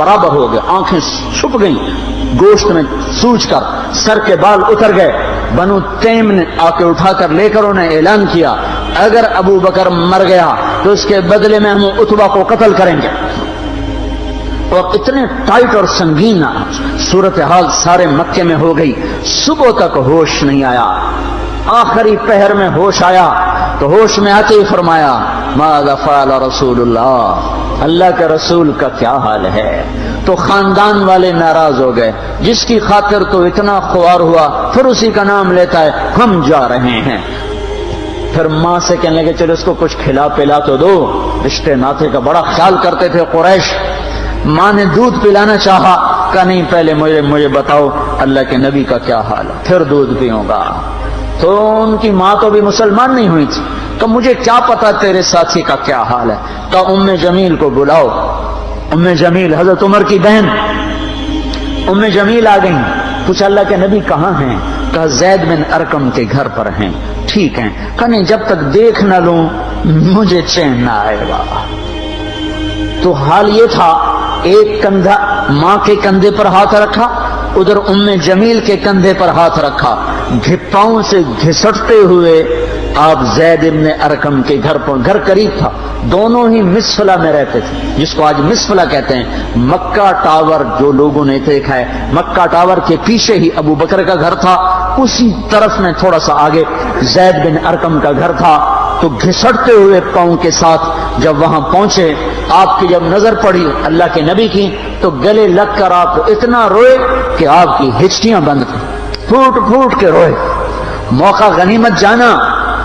برابر ہو گیا، آنکھیں چھپ گئیں گوشت میں سوج کر، سر کے بال اتر گئے۔ بنو تیم نے آ کے اٹھا کر لے کر انہیں اعلان کیا اگر ابو بکر مر گیا تو اس کے بدلے میں ہم عتبہ کو قتل کریں گے۔ اور اتنے ٹائٹ اور سنگین صورتحال سارے مکے میں ہو گئی، صبح تک ہوش نہیں آیا۔ آخری پہر میں ہوش آیا تو ہوش میں آتے ہی فرمایا ماذا فعل رسول اللہ، اللہ کے رسول کا کیا حال ہے۔ تو خاندان والے ناراض ہو گئے، جس کی خاطر تو اتنا خوار ہوا پھر اسی کا نام لیتا ہے، ہم جا رہے ہیں۔ پھر ماں سے کہنے لگے چلو اس کو کچھ کھلا پلا تو دو، رشتے ناطے کا بڑا خیال کرتے تھے قریش۔ ماں نے دودھ پلانا چاہا، کہا نہیں پہلے مجھے بتاؤ اللہ کے نبی کا کیا حال ہے پھر دودھ پیوں گا۔ تو ان کی ماں تو بھی مسلمان نہیں ہوئی تھی، تو مجھے کیا پتا تیرے ساتھی کا کیا حال ہے۔ تو ام جمیل کو بلاؤ۔ ام جمیل حضرت عمر کی بہن ام جمیل آ گئی، پوچھا اللہ کے نبی کہاں ہیں؟ کہا زید بن ارقم کے گھر پر ہیں۔ ٹھیک ہیں، کہا نہیں جب تک دیکھ نہ لوں مجھے چین نہ آئے گا۔ تو حال یہ تھا، ایک کندھا ماں کے کندھے پر ہاتھ رکھا، ادھر ام جمیل کے کندھے پر ہاتھ رکھا، گھپاؤں سے گھسٹتے ہوئے آپ زید بن ارقم کے گھر پر، گھر قریب تھا، دونوں ہی مسفلہ میں رہتے تھے، جس کو آج مسفلہ کہتے ہیں۔ مکہ ٹاور جو لوگوں نے دیکھا ہے، مکہ ٹاور کے پیچھے ہی ابو بکر کا گھر تھا، اسی طرف میں تھوڑا سا آگے زید بن ارقم کا گھر تھا۔ تو گھسٹتے ہوئے پاؤں کے ساتھ جب وہاں پہنچے، آپ کی جب نظر پڑی اللہ کے نبی کی تو گلے لگ کر آپ اتنا روئے کہ آپ کی ہچکیاں بند تھیں، پھوٹ پھوٹ کے روئے۔ موقع غنیمت جانا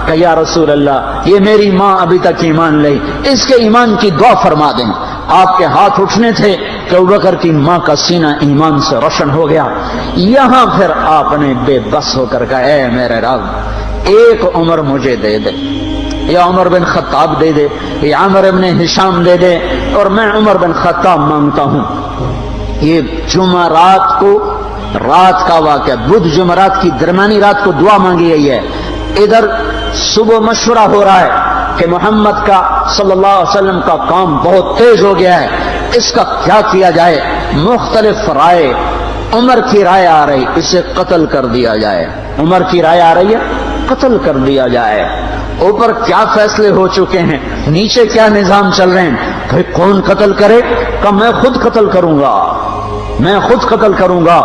کہ یا رسول اللہ یہ میری ماں ابھی تک ایمان لئی، اس کے ایمان کی دعا فرما دیں۔ آپ کے ہاتھ اٹھنے تھے کہ ابوبکر کی ماں کا سینہ ایمان سے روشن ہو گیا۔ یہاں پھر آپ نے بے بس ہو کر کہا اے میرے رب ایک عمر مجھے دے دے، یا عمر بن خطاب دے دے، یا عمر بن ہشام دے دے، اور میں عمر بن خطاب مانگتا ہوں۔ یہ جمعرات کو رات کا واقعہ، بدھ جمعرات کی درمیانی رات کو دعا مانگی گئی ہے۔ ادھر صبح مشورہ ہو رہا ہے کہ محمد کا صلی اللہ علیہ وسلم کا کام بہت تیز ہو گیا ہے، اس کا کیا کیا جائے؟ مختلف رائے، عمر کی رائے آ رہی اسے قتل کر دیا جائے، عمر کی رائے آ رہی ہے قتل کر دیا جائے۔ اوپر کیا فیصلے ہو چکے ہیں، نیچے کیا نظام چل رہے ہیں، بھائی کون قتل کرے؟ کہ میں خود قتل کروں گا، میں خود قتل کروں گا۔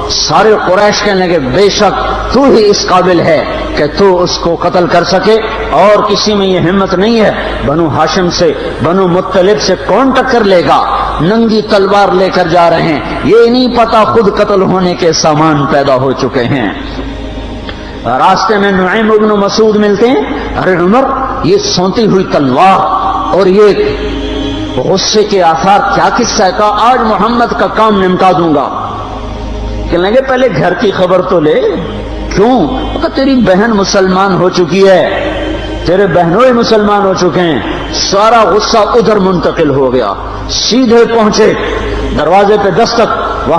سارے قریش کہنے لگے بے شک تو ہی اس قابل ہے کہ تو اس کو قتل کر سکے، اور کسی میں یہ ہمت نہیں ہے۔ بنو ہاشم سے، بنو مطلب سے کون ٹکر لے گا؟ ننگی تلوار لے کر جا رہے ہیں، یہ نہیں پتا خود قتل ہونے کے سامان پیدا ہو چکے ہیں۔ راستے میں نعیم بن مسعود ملتے ہیں، ارے عمر یہ سونتی ہوئی تلوار اور یہ غصے کے آثار کیا قصہ ہے؟ کہا آج محمد کا کام نمٹا دوں گا۔ کہنے لگے پہلے گھر کی خبر تو لے، کیوں؟ کہا تیری بہن مسلمان ہو چکی ہے، تیرے بہنوں ہی مسلمان ہو چکے ہیں۔ سارا غصہ ادھر منتقل ہو گیا، سیدھے پہنچے دروازے پہ دستک،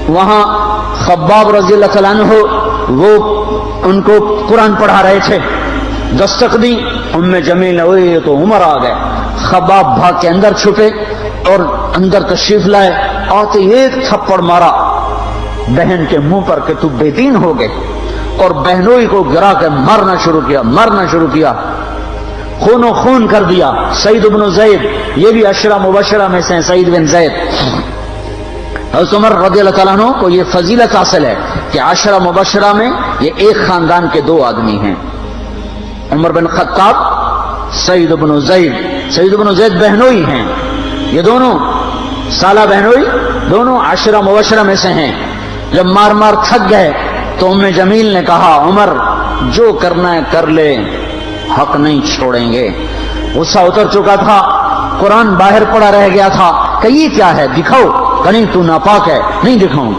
وہاں خباب رضی اللہ تعالیٰ عنہ وہ ان کو قرآن پڑھا رہے تھے، دستک دی، ام جمیل ہوئی تو عمر آ گئے۔ خباب بھاگ کے اندر چھپے اور اندر تشریف لائے، آتے ایک تھپڑ مارا بہن کے منہ پر کہ تو بے دین ہو گئے، اور بہنوئی کو گرا کے مرنا شروع کیا، خون و خون کر دیا۔ سعید بن زید یہ بھی عشرہ مبشرہ میں سے، سعید بن زید، حضرت عمر رضی اللہ تعالیٰ عنہ کو یہ فضیلت حاصل ہے کہ عشرہ مبشرہ میں یہ ایک خاندان کے دو آدمی ہیں، عمر بن خطاب، سعید بن زید۔ سعید بن زید بہنوئی ہیں، یہ دونوں سالہ بہنوئی، دونوں عشرہ مبشرہ میں سے ہیں۔ جب مار مار تھک گئے تو ام جمیل نے کہا عمر جو کرنا ہے کر لے، حق نہیں چھوڑیں گے۔ غصہ اتر چکا تھا، قرآن باہر پڑا رہ گیا تھا کہ یہ کیا ہے دکھاؤ، کہ نہیں تو ناپاک ہے، نہیں دکھاؤں،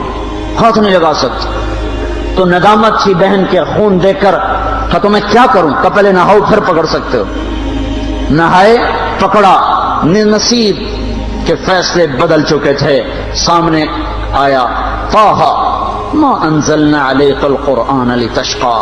ہاتھ نہیں لگا سکتا۔ تو ندامت تھی بہن کے خون دیکھ کر، کہ تو میں کیا کروں؟ کہ پہلے نہاؤ پھر پکڑ سکتے ہو۔ نہائے، پکڑا، نصیب کے فیصلے بدل چکے تھے۔ سامنے آیا طٰہ ما انزلنا علیک القرآن لتشقى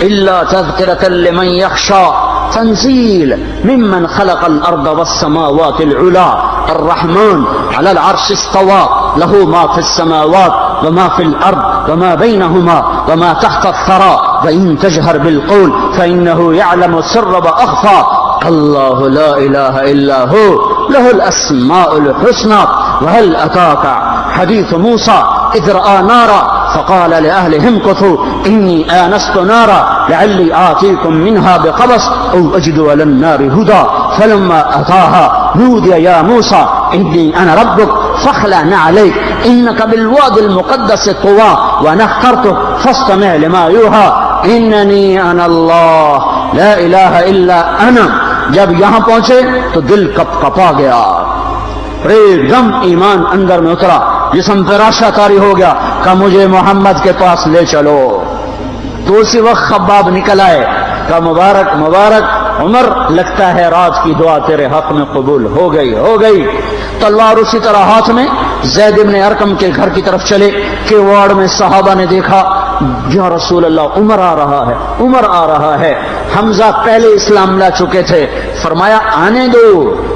الا تذکرة لمن یخشى تنزیل ممن خلق الارض والسماوات العلا الرحمن علی العرش استوى له ما في السماوات وما في الارض وما بينهما وما تحت الثرى وان تجهر بالقول فانه يعلم السر واخفى اللہ لا الہ الا هو له الاسماء الحسنى وهل اتاك حديث موسى اذ رأى نارا فقال لأهلهم امكثوا إني آنست نارا لعلي آتيكم منها بقبس أو أجد على النار هدى فلما أتاها نودي يا موسى إني أنا ربك فاخلع عليك إنك بالواد المقدس طوى وأنا اخترتك فاستمع لما يوحى إنني أنا الله لا إله إلا أنا. جب یہاں پہنچے تو دل کپ کپا گیا، ایک دم ایمان اندر میں اترا، جسم پہ راشا طاری ہو گیا، کہا مجھے محمد کے پاس لے چلو. تو اسی وقت خباب نکل آئے، کہا مبارک مبارک عمر، لگتا ہے رات کی دعا تیرے حق میں قبول ہو گئی. تلوار اسی طرح ہاتھ میں زید بن ارقم کے گھر کی طرف چلے کہ وارڈ میں صحابہ نے دیکھا یا رسول اللہ عمر آ رہا ہے. حمزہ پہلے اسلام لا چکے تھے، فرمایا آنے دو،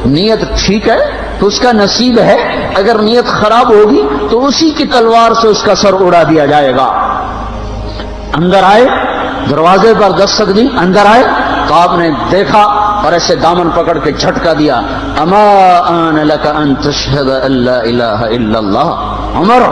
نیت ٹھیک ہے تو اس کا نصیب ہے، اگر نیت خراب ہوگی تو اسی کی تلوار سے اس کا سر اڑا دیا جائے گا. اندر آئے، دروازے پر دستک دی، اندر آئے تو آپ نے دیکھا اور ایسے دامن پکڑ کے جھٹکا دیا، اما آن لک ان تشہد ان لا الہ الا اللہ. عمر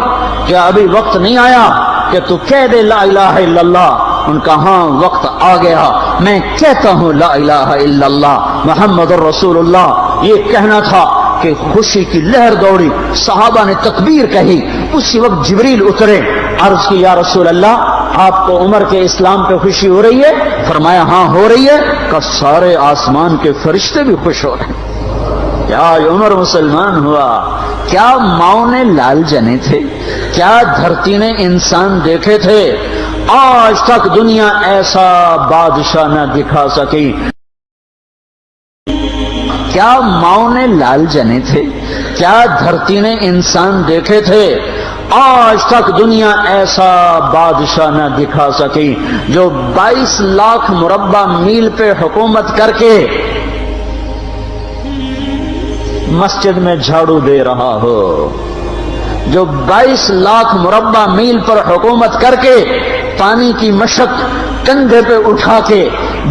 کیا ابھی وقت نہیں آیا کہ تو کہہ دے لا الہ الا اللہ؟ ان کا ہاں وقت آ گیا، میں کہتا ہوں لا الہ الا اللہ محمد الرسول اللہ. یہ کہنا تھا کہ خوشی کی لہر دوڑی، صحابہ نے تکبیر کہی. اسی وقت جبریل اترے، عرض کی یا رسول اللہ آپ کو عمر کے اسلام پہ خوشی ہو رہی ہے؟ فرمایا ہاں ہو رہی ہے. کہ سارے آسمان کے فرشتے بھی خوش ہو رہے ہیں. کیا عمر مسلمان ہوا؟ کیا ماؤں نے لال جنے تھے؟ کیا دھرتی نے انسان دیکھے تھے؟ آج تک دنیا ایسا بادشاہ نہ دکھا سکی. کیا ماؤں نے لال جنے تھے؟ کیا دھرتی نے انسان دیکھے تھے؟ آج تک دنیا ایسا بادشاہ نہ دکھا سکی جو 22 لاکھ مربع میل پہ حکومت کر کے مسجد میں جھاڑو دے رہا ہو، جو 22 لاکھ مربع میل پر حکومت کر کے پانی کی مشق کندھے پہ اٹھا کے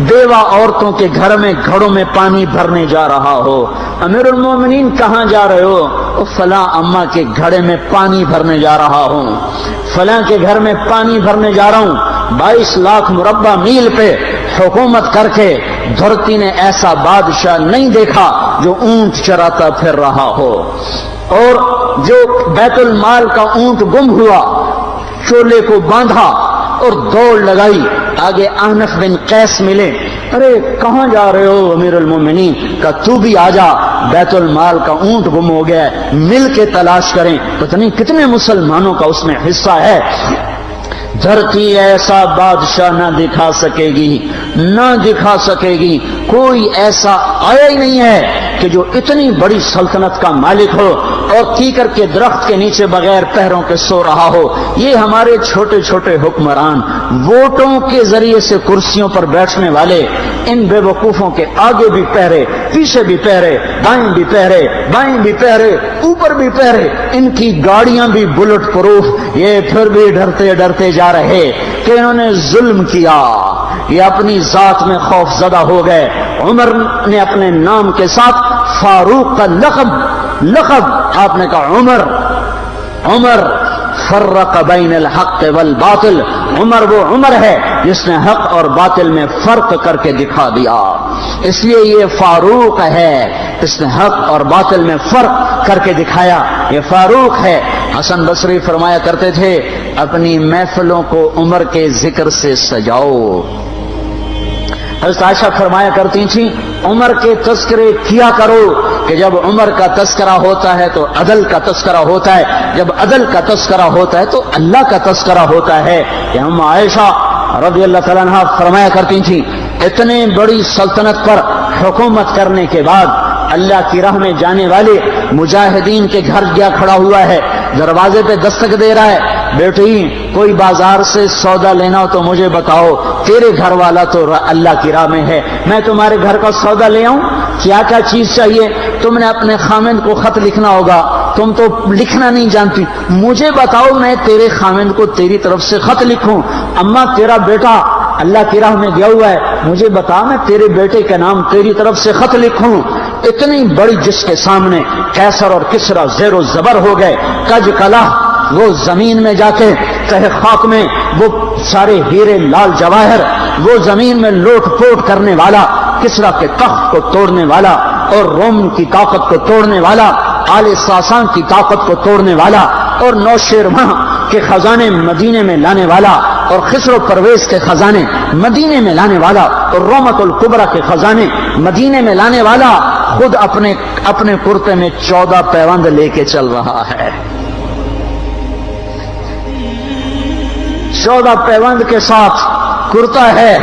بیوہ عورتوں کے گھر میں گھڑوں میں پانی بھرنے جا رہا ہو. امیر المومنین کہاں جا رہے ہو؟ فلاں اماں کے گھڑے میں پانی بھرنے جا رہا ہوں، فلاں کے گھر میں پانی بھرنے جا رہا ہوں. 22 لاکھ مربع میل پہ حکومت کر کے دھرتی نے ایسا بادشاہ نہیں دیکھا جو اونٹ چراتا پھر رہا ہو. اور جو بیت المال کا اونٹ گم ہوا، چولے کو باندھا اور دوڑ لگائی، آگے احنف بن قیس ملے، ارے کہاں جا رہے ہو امیر المومنین؟ کہ تو بھی آجا، بیت المال کا اونٹ گم ہو گیا ہے، مل کے تلاش کریں. پتہ نہیں کتنے مسلمانوں کا اس میں حصہ ہے. دھرتی ایسا بادشاہ نہ دکھا سکے گی، کوئی ایسا آیا ہی نہیں ہے کہ جو اتنی بڑی سلطنت کا مالک ہو اور کیکر کے درخت کے نیچے بغیر پیروں کے سو رہا ہو. یہ ہمارے چھوٹے چھوٹے حکمران، ووٹوں کے ذریعے سے کرسیوں پر بیٹھنے والے، ان بے وقوفوں کے آگے بھی پہرے، پیچھے بھی پہرے، دائیں بھی پہرے، بائیں بھی پہرے، اوپر بھی پہرے، ان کی گاڑیاں بھی بلٹ پروف. یہ پھر بھی ڈرتے ڈرتے جا رہے کہ انہوں نے ظلم کیا، یہ اپنی ذات میں خوف زدہ ہو گئے. عمر نے اپنے نام کے ساتھ فاروق کا لقب آپ نے کہا عمر فرق بین الحق والباطل. عمر وہ عمر ہے جس نے حق اور باطل میں فرق کر کے دکھا دیا، اس لیے یہ فاروق ہے، اس نے حق اور باطل میں فرق کر کے دکھایا، یہ فاروق ہے. حسن بصری فرمایا کرتے تھے اپنی محفلوں کو عمر کے ذکر سے سجاؤ. حضرت عائشہ فرمایا کرتی تھیں عمر کے تذکرے کیا کرو کہ جب عمر کا تذکرہ ہوتا ہے تو عدل کا تذکرہ ہوتا ہے، جب عدل کا تذکرہ ہوتا ہے تو اللہ کا تذکرہ ہوتا ہے. کہ ہم عائشہ رضی اللہ تعالیٰ عنہ فرمایا کرتی تھیں اتنے بڑی سلطنت پر حکومت کرنے کے بعد اللہ کی راہ میں جانے والے مجاہدین کے گھر گیا کھڑا ہوا ہے، دروازے پہ دستک دے رہا ہے، بیٹی کوئی بازار سے سودا لینا ہو تو مجھے بتاؤ، تیرے گھر والا تو اللہ کی راہ میں ہے، میں تمہارے گھر کا سودا لے آؤں؟ کیا کیا چیز چاہیے؟ تم نے اپنے خامند کو خط لکھنا ہوگا، تم تو لکھنا نہیں جانتی، مجھے بتاؤ میں تیرے خامند کو تیری طرف سے خط لکھوں۔ اما تیرا بیٹا اللہ کی راہ میں گیا ہوا ہے، مجھے بتا میں تیرے بیٹے کے نام تیری طرف سے خط لکھوں۔ اتنی بڑی جس کے سامنے قیصر اور کسریٰ زیر و زبر ہو گئے، کج کلا وہ زمین میں جا کے تہ خاک میں وہ سارے ہیرے لال جواہر، وہ زمین میں لوٹ پوٹ کرنے والا، کسریٰ کے تخت کو توڑنے والا اور روم کی طاقت کو توڑنے والا، آل ساسان کی طاقت کو توڑنے والا اور نوشیروان کے خزانے مدینے میں لانے والا اور خسر و پرویز کے خزانے مدینے میں لانے والا اور رومت الکبریٰ کے خزانے مدینے میں لانے والا خود اپنے کرتے میں 14 پیوند لے کے چل رہا ہے۔ 14 پیوند کے ساتھ کرتا ہے،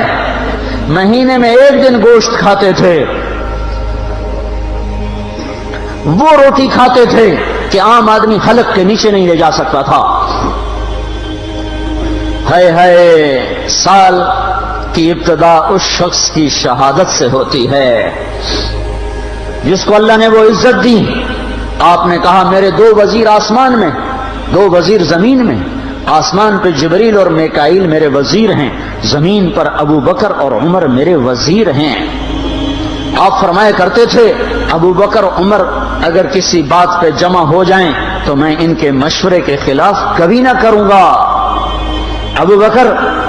مہینے میں 1 دن گوشت کھاتے تھے، وہ روٹی کھاتے تھے کہ عام آدمی حلق کے نیچے نہیں لے جا سکتا تھا۔ ہے سال کی ابتدا اس شخص کی شہادت سے ہوتی ہے جس کو اللہ نے وہ عزت دی۔ آپ نے کہا میرے 2 وزیر آسمان میں، 2 وزیر زمین میں، آسمان پہ جبریل اور میکائیل میرے وزیر ہیں، زمین پر ابو بکر اور عمر میرے وزیر ہیں۔ آپ فرمایا کرتے تھے ابو بکر عمر اگر کسی بات پہ جمع ہو جائیں تو میں ان کے مشورے کے خلاف کبھی نہ کروں گا۔ ابو بکر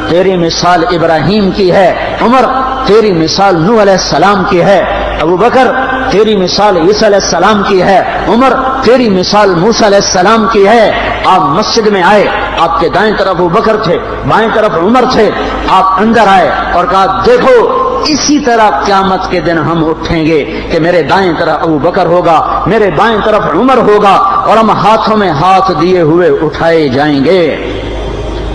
تیری مثال ابراہیم کی ہے، عمر تیری مثال نوح علیہ السلام کی ہے، ابو بکر تیری مثال عیسیٰ علیہ السلام کی ہے، عمر تیری مثال موسیٰ علیہ السلام کی ہے۔ آپ مسجد میں آئے، آپ کے دائیں طرف ابو بکر تھے، بائیں طرف عمر تھے، آپ اندر آئے اور کہا دیکھو اسی طرح قیامت کے دن ہم اٹھیں گے کہ میرے دائیں طرف ابو بکر ہوگا، میرے بائیں طرف عمر ہوگا اور ہم ہاتھوں میں ہاتھ دیے ہوئے اٹھائے جائیں گے۔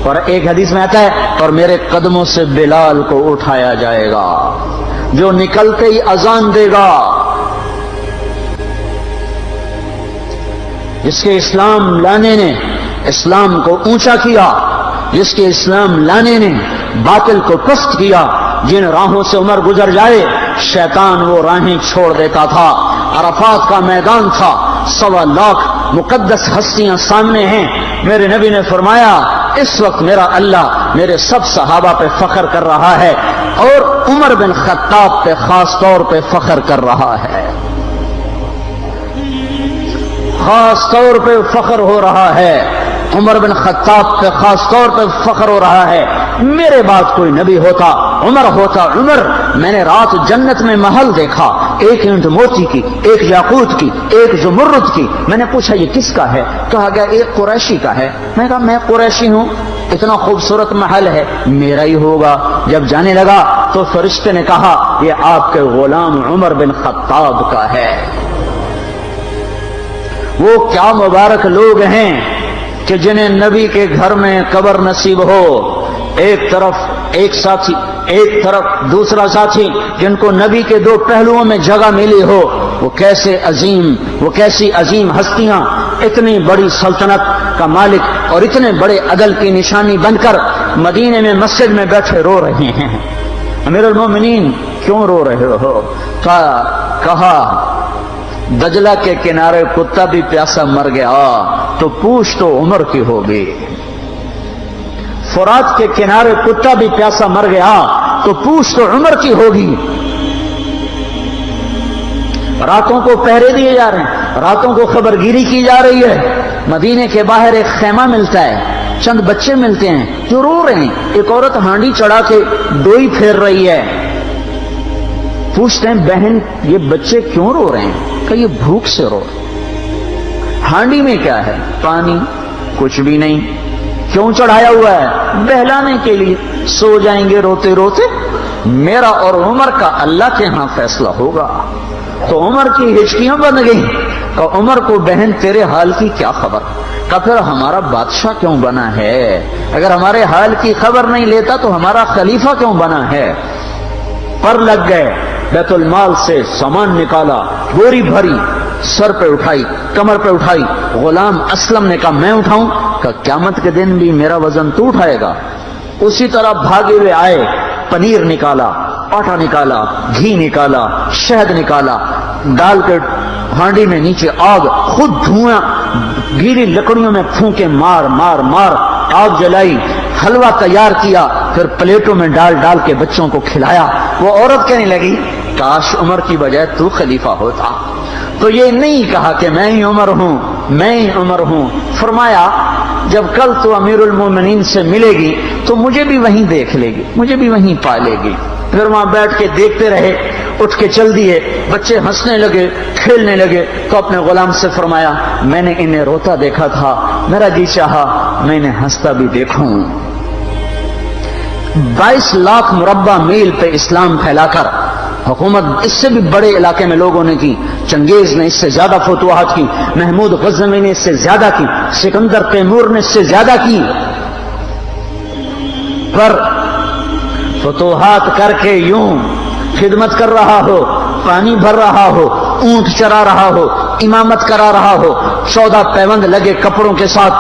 اور ایک حدیث میں آتا ہے اور میرے قدموں سے بلال کو اٹھایا جائے گا جو نکلتے ہی اذان دے گا۔ جس کے اسلام لانے نے اسلام کو اونچا کیا، جس کے اسلام لانے نے باطل کو پست کیا، جن راہوں سے عمر گزر جائے شیطان وہ راہیں چھوڑ دیتا تھا۔ عرفات کا میدان تھا، 1.25 لاکھ مقدس ہستیاں سامنے ہیں۔ میرے نبی نے فرمایا اس وقت میرا اللہ میرے سب صحابہ پہ فخر کر رہا ہے اور عمر بن خطاب پہ خاص طور پہ فخر کر رہا ہے، خاص طور پہ فخر ہو رہا ہے، عمر بن خطاب پہ خاص طور پہ فخر ہو رہا ہے۔ میرے بعد کوئی نبی ہوتا عمر ہوتا عمر۔ میں نے رات جنت میں محل دیکھا، 1 اینٹ موتی کی، 1 یاقوت کی، 1 زمرد کی۔ میں نے پوچھا یہ کس کا ہے؟ کہا گیا 1 قریشی کا ہے۔ میں نے کہا میں قریشی ہوں، اتنا خوبصورت محل ہے، میرا ہی ہوگا۔ جب جانے لگا تو فرشتے نے کہا یہ آپ کے غلام عمر بن خطاب کا ہے۔ وہ کیا مبارک لوگ ہیں کہ جنہیں نبی کے گھر میں قبر نصیب ہو، ایک طرف ایک ساتھی، ایک طرف دوسرا ساتھی، جن کو نبی کے 2 پہلوؤں میں جگہ ملی ہو۔ وہ کیسی عظیم ہستیاں اتنی بڑی سلطنت کا مالک اور اتنے بڑے عدل کی نشانی بن کر مدینے میں مسجد میں بیٹھے رو رہے ہیں۔ امیر المومنین کیوں رو رہے ہو؟ کہا دجلہ کے کنارے کتا بھی پیاسا مر گیا تو پوچھ تو عمر کی ہوگی، فرات کے کنارے کتا بھی پیاسا مر گیا تو پوچھ تو عمر کی ہوگی۔ راتوں کو پہرے دیے جا رہے ہیں، راتوں کو خبرگیری کی جا رہی ہے۔ مدینے کے باہر ایک خیمہ ملتا ہے، چند بچے ملتے ہیں جو رو رہے ہیں۔ ایک عورت ہانڈی چڑھا کے ڈوئی پھیر رہی ہے۔ پوچھتے ہیں بہن یہ بچے کیوں رو رہے ہیں؟ کہ یہ بھوک سے رو رہے ہیں۔ ہانڈی میں کیا ہے؟ پانی، کچھ بھی نہیں۔ کیوں چڑھایا ہوا ہے؟ بہلانے کے لیے، سو جائیں گے روتے روتے۔ میرا اور عمر کا اللہ کے ہاں فیصلہ ہوگا۔ تو عمر کی ہچکیاں بن گئی کہ عمر کو بہن تیرے حال کی کیا خبر؟ کہ پھر ہمارا بادشاہ کیوں بنا ہے؟ اگر ہمارے حال کی خبر نہیں لیتا تو ہمارا خلیفہ کیوں بنا ہے؟ پر لگ گئے، بیت المال سے سامان نکالا، بوری بھری، سر پہ اٹھائی، کمر پہ اٹھائی۔ غلام اسلم نے کہا میں اٹھاؤں؟ کہ قیامت کے دن بھی میرا وزن تو اٹھائے گا۔ اسی طرح بھاگے ہوئے آئے، پنیر نکالا، آٹا نکالا، گھی نکالا، شہد نکالا، ڈال کے ہانڈی میں نیچے آگ، خود دھواں گیلی لکڑیوں میں پھونکے مار مار مار آگ جلائی، حلوہ تیار کیا، پھر پلیٹوں میں ڈال ڈال کے بچوں کو کھلایا۔ وہ عورت کہنے لگی کاش عمر کی بجائے تو خلیفہ ہوتا۔ تو یہ نہیں کہا کہ میں ہی عمر ہوں، میں ہی عمر ہوں، فرمایا جب کل تو امیر المومنین سے ملے گی تو مجھے بھی وہیں دیکھ لے گی، مجھے بھی وہیں پا لے گی۔ پھر وہاں بیٹھ کے دیکھتے رہے، اٹھ کے چل دیے، بچے ہنسنے لگے، کھیلنے لگے، تو اپنے غلام سے فرمایا میں نے انہیں روتا دیکھا تھا، میرا جی چاہا میں انہیں ہنستا بھی دیکھوں۔ 22 لاکھ مربع میل پہ اسلام پھیلا کر حکومت اس سے بھی بڑے علاقے میں لوگوں نے کی، چنگیز نے اس سے زیادہ فتوحات کی، محمود غزنوی نے اس سے زیادہ کی، سکندر تیمور نے اس سے زیادہ کی، پر فتوحات کر کے یوں خدمت کر رہا ہو، پانی بھر رہا ہو، اونٹ چرا رہا ہو، امامت کرا رہا ہو، 14 پیوند لگے کپڑوں کے ساتھ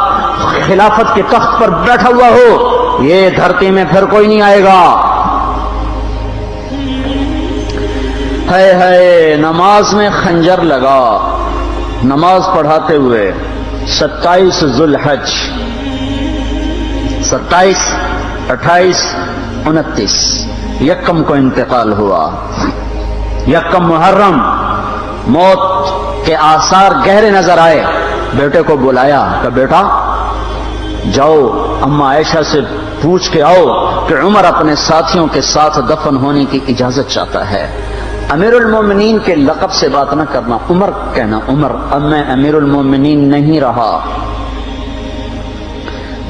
خلافت کے تخت پر بیٹھا ہوا ہو، یہ دھرتی میں پھر کوئی نہیں آئے گا۔ ہے نماز میں خنجر لگا، نماز پڑھاتے ہوئے 27 ذوالحج، 27، 28، 29 یکم کو انتقال ہوا۔ یکم محرم موت کے آثار گہرے نظر آئے، بیٹے کو بلایا کہ بیٹا جاؤ اما عائشہ سے پوچھ کے آؤ کہ عمر اپنے ساتھیوں کے ساتھ دفن ہونے کی اجازت چاہتا ہے۔ امیر المومنین کے لقب سے بات نہ کرنا، عمر کہنا، عمر، اب میں امیر المومنین نہیں رہا۔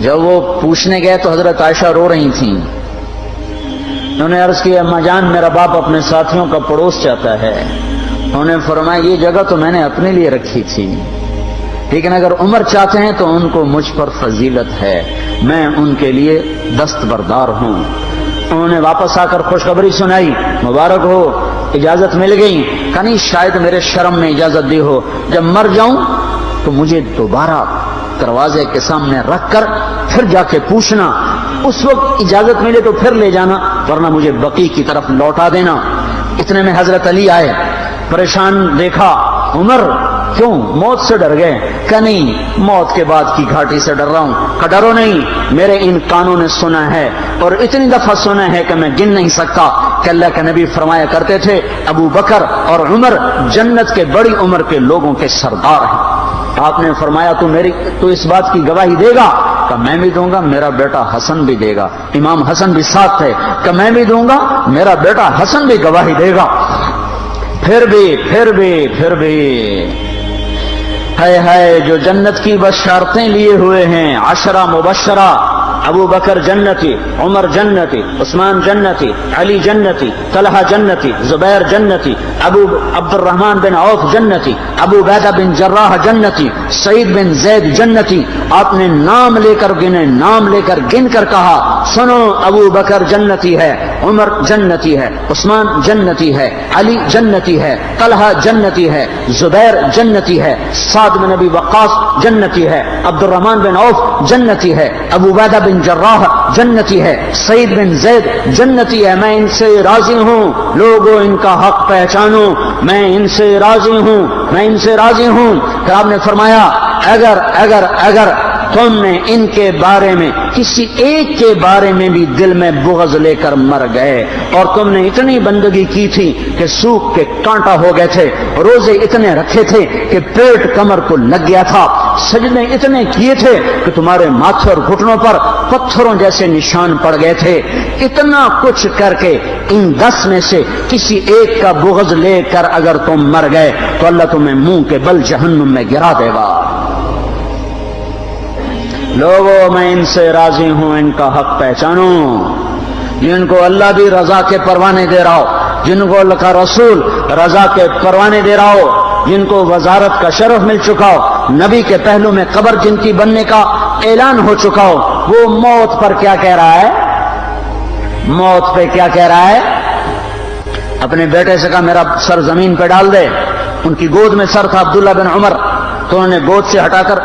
جب وہ پوچھنے گئے تو حضرت عائشہ رو رہی تھیں، انہوں نے عرض کی اما جان میرا باپ اپنے ساتھیوں کا پڑوس چاہتا ہے۔ انہوں نے فرمایا یہ جگہ تو میں نے اپنے لیے رکھی تھی، لیکن اگر عمر چاہتے ہیں تو ان کو مجھ پر فضیلت ہے، میں ان کے لیے دستبردار ہوں۔ انہوں نے واپس آ کر خوشخبری سنائی، مبارک ہو اجازت مل گئی۔ کہ نہیں شاید میرے شرم میں اجازت دی ہو، جب مر جاؤں تو مجھے دوبارہ دروازے کے سامنے رکھ کر پھر جا کے پوچھنا، اس وقت اجازت ملے تو پھر لے جانا، ورنہ مجھے بقی کی طرف لوٹا دینا۔ اتنے میں حضرت علی آئے، پریشان دیکھا، عمر کیوں موت سے ڈر گئے؟ کہ نہیں موت کے بعد کی گھاٹی سے ڈر رہا ہوں۔ کہ ڈرو نہیں، میرے ان کانوں نے سنا ہے اور اتنی دفعہ سنا ہے کہ میں گن نہیں سکتا کہ اللہ کے نبی فرمایا کرتے تھے ابو بکر اور عمر جنت کے بڑی عمر کے لوگوں کے سردار ہیں۔ آپ نے فرمایا تو اس بات کی گواہی دے گا؟ کہ میں بھی دوں گا، میرا بیٹا حسن بھی دے گا۔ امام حسن بھی ساتھ تھے، کہ میں بھی دوں گا، میرا بیٹا حسن بھی گواہی دے گا۔ پھر بھی ہے جو جنت کی بشارتیں لیے ہوئے ہیں، 10 مبشرہ، ابو بکر جنتی، عمر جنتی، عثمان جنتی، علی جنتی، طلحہ جنتی، زبیر جنتی، ابو عبد الرحمن بن عوف جنتی، ابو عبیدہ بن جراح جنتی، سعید بن زید جنتی۔ آپ نے نام لے کر گنے، نام لے کر گن کر کہا سنو ابو بکر جنتی ہے، عمر جنتی ہے، عثمان جنتی ہے، علی جنتی ہے، طلحہ جنتی ہے، زبیر جنتی ہے، سعد بن ابی وقاص جنتی ہے، عبد الرحمن بن عوف جنتی ہے، ابو عبیدہ بن جراح جنتی ہے، سعید بن زید جنتی ہے۔ میں ان سے راضی ہوں، لوگوں ان کا حق پہچانو، میں ان سے راضی ہوں، میں ان سے راضی ہوں۔ کہ آپ نے فرمایا اگر تم نے ان کے بارے میں کسی ایک کے بارے میں بھی دل میں بغض لے کر مر گئے، اور تم نے اتنی بندگی کی تھی کہ سوکھ کے کانٹا ہو گئے تھے، روزے اتنے رکھے تھے کہ پیٹ کمر کو لگ گیا تھا، سجدے اتنے کیے تھے کہ تمہارے ماتھے اور گھٹنوں پر پتھروں جیسے نشان پڑ گئے تھے، اتنا کچھ کر کے ان 10 میں سے کسی ایک کا بغض لے کر اگر تم مر گئے تو اللہ تمہیں منہ کے بل جہنم میں گرا دے گا۔ لوگوں میں ان سے راضی ہوں، ان کا حق پہچانو، جن کو اللہ بھی رضا کے پروانے دے رہا ہو، جن کو اللہ کا رسول رضا کے پروانے دے رہا ہو، جن کو وزارت کا شرف مل چکا ہو، نبی کے پہلو میں قبر جن کی بننے کا اعلان ہو چکا ہو، وہ موت پر کیا کہہ رہا ہے؟ موت پہ کیا کہہ رہا ہے؟ اپنے بیٹے سے کہا میرا سر زمین پہ ڈال دے۔ ان کی گود میں سر تھا عبداللہ بن عمر، تو انہوں نے گود سے ہٹا کر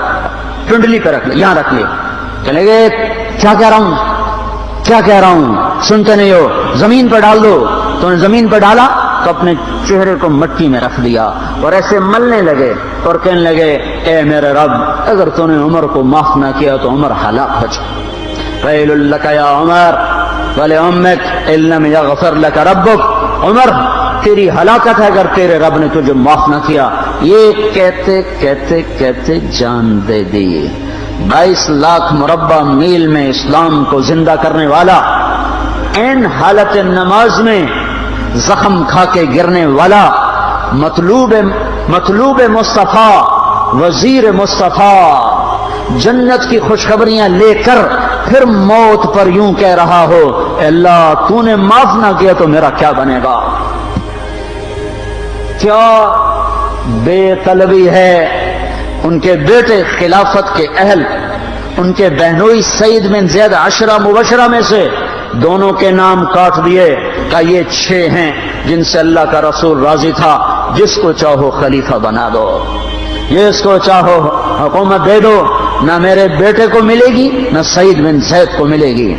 پنڈلی پہ رکھ لیا، یہاں رکھ لیا۔ چلے گئے، کیا کہہ رہا ہوں، کیا کہہ رہا ہوں، سنتے نہیں ہو، زمین پہ ڈال دو۔ تو نے زمین پر ڈالا تو اپنے چہرے کو مٹی میں رکھ دیا اور ایسے ملنے لگے اور کہنے لگے اے میرے رب اگر تو نے عمر کو معاف نہ کیا تو عمر ہلاک ہو جائے. ویل لک یا عمر ولامک ان لم یغفر لک ربک. عمر تیری ہلاکت ہے اگر تیرے رب نے تجھے معاف نہ کیا. یہ کہتے کہتے کہتے جان دے دی. 22 لاکھ مربع میل میں اسلام کو زندہ کرنے والا، این حالت نماز میں زخم کھا کے گرنے والا، مطلوب مصطفیٰ، وزیر مصطفیٰ، جنت کی خوشخبریاں لے کر پھر موت پر یوں کہہ رہا ہو اے اللہ تو نے معاف نہ کیا تو میرا کیا بنے گا. کیا بے طلبی ہے. ان کے بیٹے خلافت کے اہل، ان کے بہنوئی سعید بن زید 10 مبشرہ میں سے دونوں کے نام کاٹ دیے کہ یہ 6 ہیں جن سے اللہ کا رسول راضی تھا. جس کو چاہو خلیفہ بنا دو، جس کو چاہو حکومت دے دو، نہ میرے بیٹے کو ملے گی نہ سعید بن زید کو ملے گی.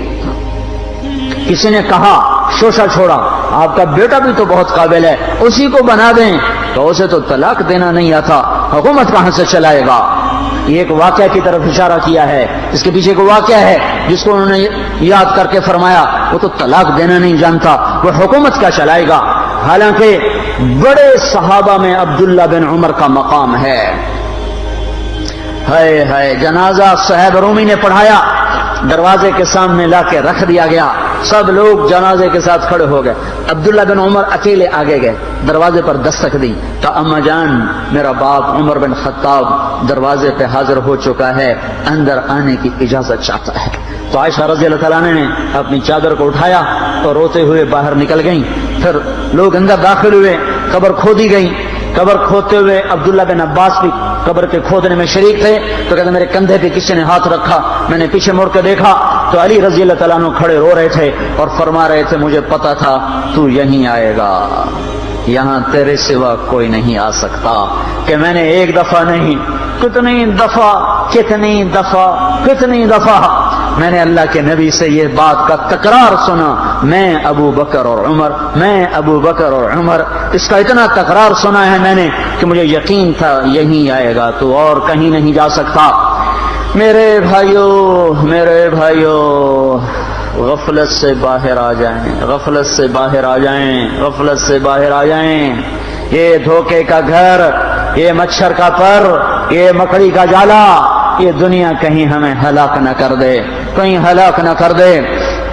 کسی نے کہا شوشہ چھوڑا آپ کا بیٹا بھی تو بہت قابل ہے اسی کو بنا دیں، تو اسے تو طلاق دینا نہیں آتا، حکومت کہاں سے چلائے گا. یہ ایک واقعہ کی طرف اشارہ کیا ہے. اس کے پیچھے ایک واقعہ ہے جس کو انہوں نے یاد کر کے فرمایا وہ تو طلاق دینا نہیں جانتا، وہ حکومت کیا چلائے گا. حالانکہ بڑے صحابہ میں عبداللہ بن عمر کا مقام ہے. ہے جنازہ صہیب رومی نے پڑھایا، دروازے کے سامنے لا کے رکھ دیا گیا، سب لوگ جنازے کے ساتھ کھڑے ہو گئے. عبداللہ بن عمر اکیلے آگے گئے، دروازے پر دستک دی تو اما جان میرا باپ عمر بن خطاب دروازے پہ حاضر ہو چکا ہے، اندر آنے کی اجازت چاہتا ہے. تو عائشہ رضی اللہ تعالیٰ نے اپنی چادر کو اٹھایا اور روتے ہوئے باہر نکل گئیں. پھر لوگ اندر داخل ہوئے، قبر کھودی گئی. قبر کھودتے ہوئے عبداللہ بن عباس بھی قبر کے کھودنے میں شریک تھے. تو کہتے میرے کندھے پہ کسی نے ہاتھ رکھا، میں نے پیچھے مڑ کے دیکھا تو علی رضی اللہ تعالیٰ عنہ کھڑے رو رہے تھے اور فرما رہے تھے مجھے پتا تھا تو یہیں آئے گا، یہاں تیرے سوا کوئی نہیں آ سکتا. کہ میں نے ایک دفعہ نہیں کتنی دفعہ میں نے اللہ کے نبی سے یہ بات کا تکرار سنا، میں ابو بکر اور عمر، اس کا اتنا تکرار سنا ہے میں نے کہ مجھے یقین تھا یہیں آئے گا، تو اور کہیں نہیں جا سکتا. میرے بھائیوں غفلت سے باہر آ جائیں. یہ دھوکے کا گھر، یہ مچھر کا پر، یہ مکڑی کا جالا، یہ دنیا کہیں ہمیں ہلاک نہ کر دے.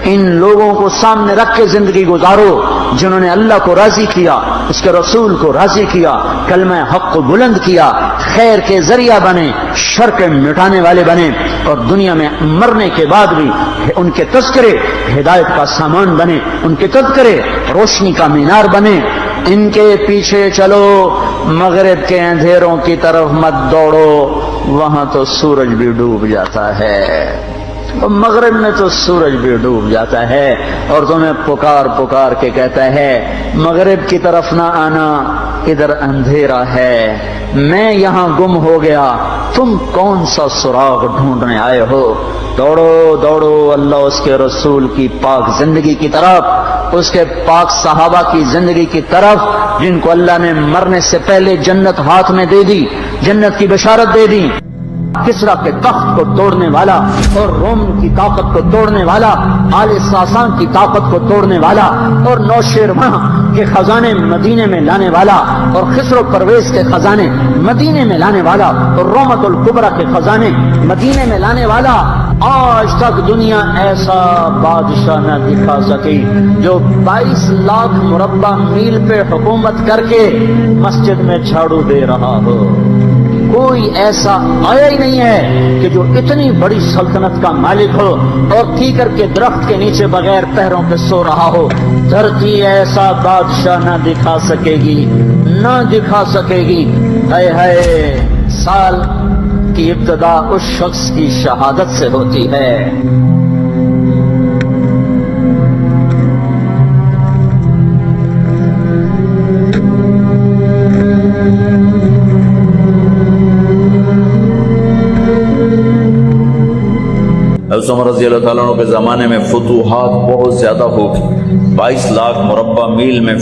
ان لوگوں کو سامنے رکھ کے زندگی گزارو جنہوں نے اللہ کو راضی کیا، اس کے رسول کو راضی کیا، کلمہ حق کو بلند کیا، خیر کے ذریعہ بنے، شر کے مٹانے والے بنے، اور دنیا میں مرنے کے بعد بھی ان کے تذکرے ہدایت کا سامان بنے، ان کے تذکرے روشنی کا مینار بنے. ان کے پیچھے چلو، مغرب کے اندھیروں کی طرف مت دوڑو، وہاں تو سورج بھی ڈوب جاتا ہے، مغرب میں تو سورج بھی ڈوب جاتا ہے اور تمہیں پکار کے کہتا ہے مغرب کی طرف نہ آنا، ادھر اندھیرا ہے، میں یہاں گم ہو گیا، تم کون سا سراغ ڈھونڈنے آئے ہو. دوڑو اللہ اس کے رسول کی پاک زندگی کی طرف، اس کے پاک صحابہ کی زندگی کی طرف، جن کو اللہ نے مرنے سے پہلے جنت ہاتھ میں دے دی، جنت کی بشارت دے دی. کسرا کے تخت کو توڑنے والا اور روم کی طاقت کو توڑنے والا، آل ساسان کی طاقت کو توڑنے والا اور نوشیروان کے خزانے مدینے میں لانے والا اور خسرو پرویز کے خزانے مدینے میں لانے والا اور رومت الکبرى کے خزانے مدینے میں لانے والا. آج تک دنیا ایسا بادشاہ نہ دکھا سکی جو 22 لاکھ مربع میل پہ حکومت کر کے مسجد میں جھاڑو دے رہا ہو. کوئی ایسا آیا ہی نہیں ہے کہ جو اتنی بڑی سلطنت کا مالک ہو اور کیکر کے درخت کے نیچے بغیر پیروں پہ سو رہا ہو. دھرتی ایسا بادشاہ نہ دکھا سکے گی. ہائے سال کی ابتدا اس شخص کی شہادت سے ہوتی ہے. حضرت عمر رضی اللہ تعالیٰ عنہ کے زمانے میں فتوحات بہت زیادہ ہو گئی، 22 لاکھ مربع میل میں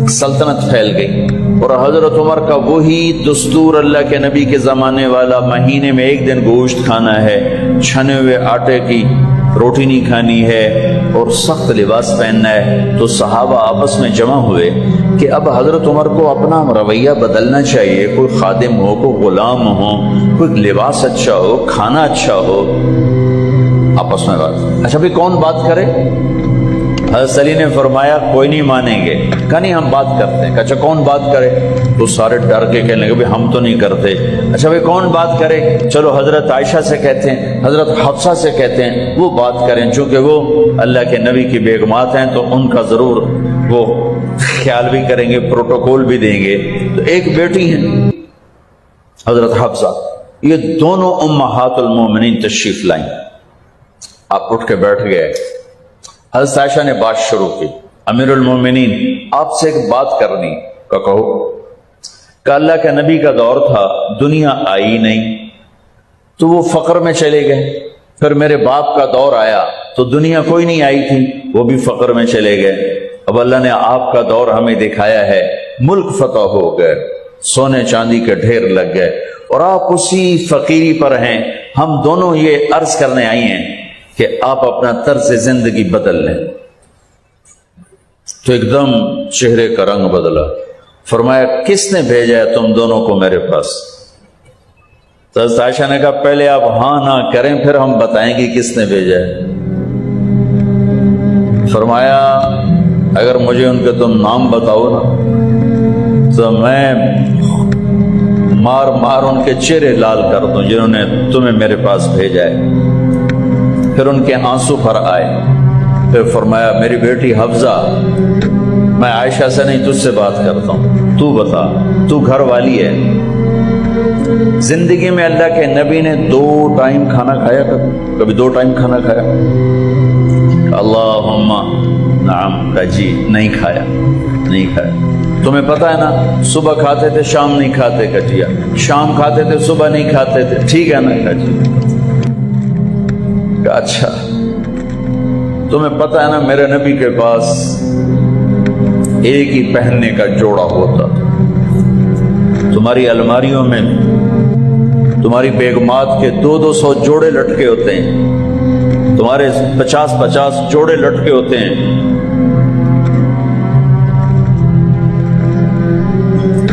سلطنت پھیل گئی، اور حضرت عمر کا وہی دستور اللہ کے نبی کے زمانے والا، مہینے میں ایک دن گوشت کھانا ہے، چھنے ہوئے آٹے کی روٹی نہیں کھانی ہے، اور سخت لباس پہننا ہے۔ تو صحابہ آپس میں جمع ہوئے کہ اب حضرت عمر کو اپنا رویہ بدلنا چاہیے، کوئی خادم ہو، کوئی غلام ہو، کوئی لباس اچھا ہو، کھانا اچھا ہو۔ آپس میں بات، اچھا بھی کون بات کرے؟ حضرت علی نے فرمایا کوئی نہیں مانیں گے، کہا نہیں ہم بات کرتے ہیں۔ اچھا کون بات کرے؟ تو سارے ڈر کے کہنے لگے ہم تو نہیں کرتے۔ اچھا بھائی کون بات کرے؟ چلو حضرت عائشہ سے کہتے ہیں، حضرت حفصہ سے کہتے ہیں وہ بات کریں، چونکہ وہ اللہ کے نبی کی بیگمات ہیں تو ان کا ضرور وہ خیال بھی کریں گے، پروٹوکول بھی دیں گے۔ تو ایک بیٹی ہیں حضرت حفصہ، یہ دونوں امہات المومنین تشریف لائیں۔ آپ اٹھ کے بیٹھ گئے، حضرت عائشہ نے بات شروع کی، امیر المومنین آپ سے ایک بات کرنی، کہو۔ کہ اللہ کے نبی کا دور تھا، دنیا آئی نہیں تو وہ فقر میں چلے گئے، پھر میرے باپ کا دور آیا تو دنیا کوئی نہیں آئی تھی، وہ بھی فقر میں چلے گئے۔ اب اللہ نے آپ کا دور ہمیں دکھایا ہے، ملک فتح ہو گئے، سونے چاندی کے ڈھیر لگ گئے، اور آپ اسی فقیری پر ہیں۔ ہم دونوں یہ عرض کرنے آئی ہیں کہ آپ اپنا طرز زندگی بدل لیں۔ تو ایک دم چہرے کا رنگ بدلا، فرمایا کس نے بھیجا ہے تم دونوں کو میرے پاس؟ تو حضرت عائشہ نے کہا پہلے آپ ہاں نہ کریں پھر ہم بتائیں گے کس نے بھیجا ہے۔ فرمایا اگر مجھے ان کے تم نام بتاؤ نا تو میں مار مار ان کے چہرے لال کر دوں جنہوں نے تمہیں میرے پاس بھیجا ہے۔ پھر ان کے آنسو بھر آئے، پھر فرمایا میری بیٹی حفصہ میں عائشہ سے نہیں تجھ سے بات کرتا ہوں، تو بتا، تو گھر والی ہے۔ زندگی میں اللہ کے نبی نے 2 ٹائم کھانا کھایا؟ کبھی 2 ٹائم کھانا کھایا؟ اللہم نعم، کہا جی نہیں کھایا، نہیں کھایا۔ تمہیں پتہ ہے نا صبح کھاتے تھے شام نہیں کھاتے، کہا جی شام کھاتے تھے صبح نہیں کھاتے تھے، ٹھیک ہے نا، کہا جی کہا اچھا تمہیں پتہ ہے نا میرے نبی کے پاس ایک ہی پہننے کا جوڑا ہوتا تھا، تمہاری الماریوں میں تمہاری بیگمات کے 200 جوڑے لٹکے ہوتے ہیں، تمہارے 50 جوڑے لٹکے ہوتے ہیں۔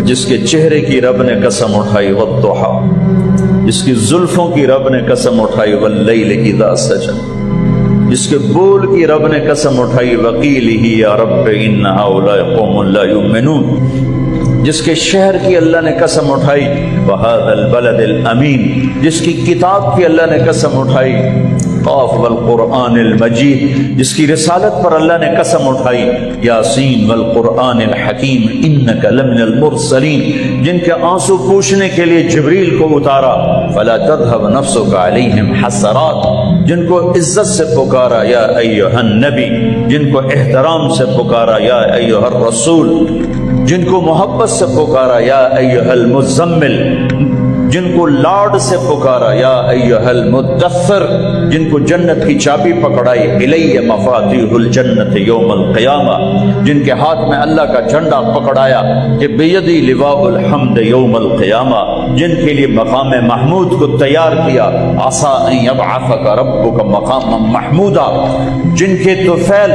جس کے چہرے کی رب نے قسم اٹھائی والضحی، جس کی زلفوں کی رب نے قسم اٹھائی واللیل اذا سجى، جس کے بول کی رب نے قسم اٹھائی وقیلہ یا رب ان ہؤلاء قوم لا یؤمنون، جس کے شہر کی اللہ نے قسم اٹھائی وہذا البلد الامین، جس کی کتاب کی اللہ نے قسم اٹھائی قاف والقرآن المجید، جس کی رسالت پر اللہ نے قسم اٹھائی یاسین والقرآن الحکیم انک لمن المرسلین، جن کے آنسو پوچھنے کے لیے جبریل کو اتارا فلا تذهب نفسك علیہم حسرات، جن کو عزت سے پکارا یا ایھا النبی، جن کو احترام سے پکارا یا ایھا الرسول، جن کو محبت سے پکارا یا ایھا المزمل، جن کو لاڈ سے پکارا یا ایھا المدثر، جن کو جنت کی چابی پکڑائی الی مفاتیح الجنت یوم القیامہ، جن کے ہاتھ میں اللہ کا جھنڈا پکڑایا کہ بیدی لواء الحمد یوم القیامہ، جن کے لیے مقام محمود کو تیار کیا عسیٰ ان یبعثک ربک مقاما محمودا، جن کے طفیل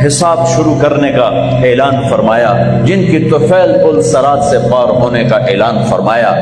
حساب شروع کرنے کا اعلان فرمایا، جن کے طفیل پل صراط سے پار ہونے کا اعلان فرمایا،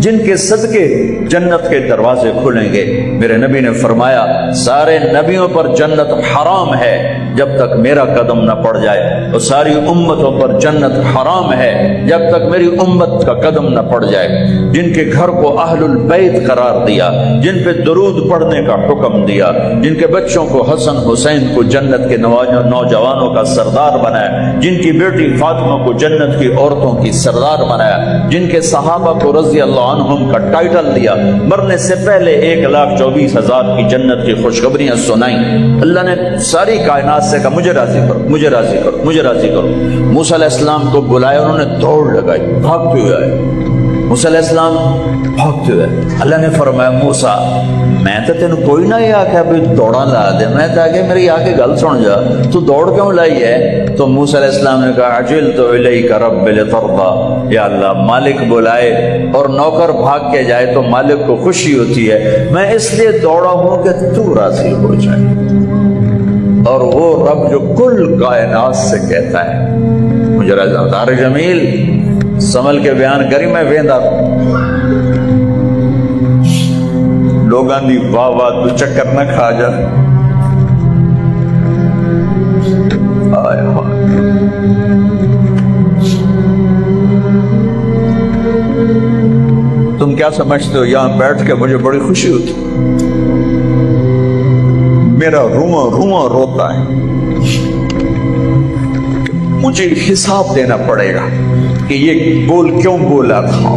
جن کے صدقے جنت کے دروازے کھلیں گے۔ میرے نبی نے فرمایا سارے نبیوں پر جنت حرام ہے جب تک میرا قدم نہ پڑ جائے، اور ساری امتوں پر جنت حرام ہے جب تک میری امت کا قدم نہ پڑ جائے۔ جن کے گھر کو اہل البیت قرار دیا، جن پہ درود پڑھنے کا حکم دیا، جن کے بچوں کو حسن حسین کو جنت کے نوجوانوں کا سردار بنایا، جن کی بیٹی فاطمہ کو جنت کی عورتوں کی سردار بنایا، جن کے صحابہ کو رضی اللہ عنہم کا ٹائٹل دیا، مرنے سے پہلے 1,24,000 کی جنت کی خوشخبریاں سنائیں۔ اللہ نے ساری کائنات سے کہا مجھے راضی کرو، مجھے راضی کرو، مجھے راضی کرو۔ موسیٰ علیہ السلام کو بلایا، انہوں نے دوڑ لگائی، بھاگتے ہوئے آئے، موسیٰ علیہ السلام بھاگتے ہوئے، اللہ نے فرمایا موسیٰ میں تو تینوں کوئی نہ یہ آکھا بھی دوڑا لا دے، میں تو آگے میری آگے گل سن جا، تو دوڑ کیوں لائی ہے؟ تو موسیٰ علیہ السلام نے کہا عجلت الیک رب لترضی، یا اللہ مالک بلائے اور نوکر بھاگ کے جائے تو مالک کو خوشی ہوتی ہے، میں اس لیے دوڑا ہوں کہ تو راضی ہو جائے۔ اور وہ رب جو کل کائنات سے کہتا ہے، مجھے دار جمیل سمل کے بیان کری میں ویندا لوگاں دی واہ واہ تو چکر نہ کھا جا، آئے ہائے تم کیا سمجھتے ہو یہاں بیٹھ کے مجھے بڑی خوشی ہوتی، میرا رواں رواں روتا ہے، مجھے حساب دینا پڑے گا کہ یہ بول کیوں بولا تھا،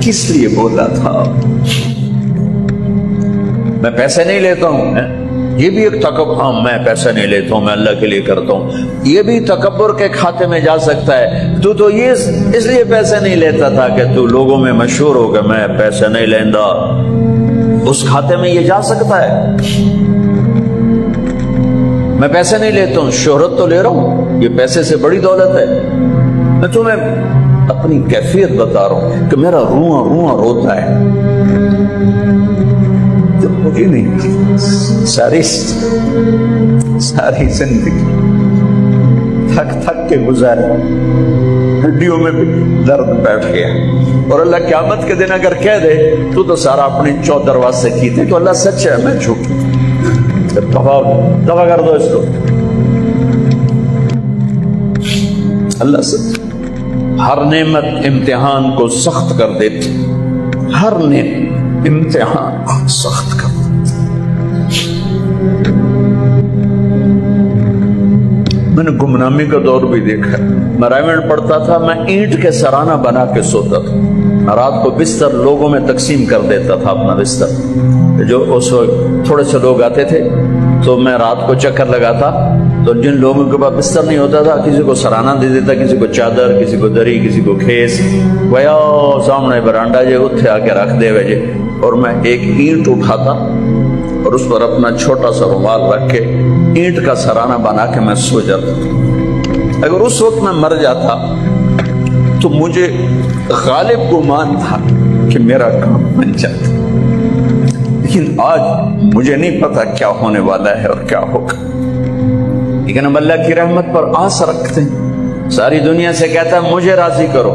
کس لیے بولا تھا۔ میں پیسے نہیں لیتا ہوں، یہ بھی ایک تکبر، ہاں میں پیسے نہیں لیتا ہوں، میں اللہ کے لیے کرتا ہوں، یہ بھی تکبر کے کھاتے میں جا سکتا ہے۔ تو یہ اس لیے پیسے نہیں لیتا تھا کہ تو لوگوں میں مشہور ہو کہ میں پیسے نہیں لینا، اس کھاتے میں یہ جا سکتا ہے۔ میں پیسے نہیں لیتا ہوں، شہرت تو لے رہا ہوں، یہ پیسے سے بڑی دولت ہے۔ میں تمہیں اپنی کیفیت بتا رہا ہوں کہ میرا رواں رواں روتا ہے، تو مجھے نہیں ساری زندگی تھک تھک کے گزارے، ہڈیوں میں بھی درد بیٹھ گیا، اور اللہ قیامت کے دن اگر کہہ دے تو سارا اپنے چودر واسطے کیتے تو اللہ سچ ہے میں جھوٹ، دفع کر دو اس کو، اللہ سچ۔ ہر نعمت امتحان کو سخت کر دیتی، ہر نعمت امتحان کو سخت کر دیتی۔ میں نے گمنامی کا دور بھی دیکھا، میں رائمنڈ پڑھتا تھا، میں اینٹ کے سرانہ بنا کے سوتا تھا، رات کو بستر لوگوں میں تقسیم کر دیتا تھا اپنا بستر، جو اس وقت تھوڑے سے لوگ آتے تھے تو میں رات کو چکر لگاتا، تو جن لوگوں کے پاس بستر نہیں ہوتا تھا کسی کو سرانہ دے دیتا، کسی کو چادر، کسی کو دری، کسی کو کھیس، ویا سامنے برانڈا جے اتھے آ کے رکھ دے وجے، اور میں ایک اینٹ اٹھاتا اور اس پر اپنا چھوٹا سا رومال رکھ کے اینٹ کا سرانہ بنا کے میں سو جاتا تھا۔ اگر اس وقت میں مر جاتا تو مجھے غالب گمان تھا کہ میرا کام بن جاتا، لیکن آج مجھے نہیں پتا کیا ہونے والا ہے اور کیا ہوگا، لیکن ہم اللہ کی رحمت پر آس رکھتے ہیں۔ ساری دنیا سے کہتا ہے مجھے راضی کرو،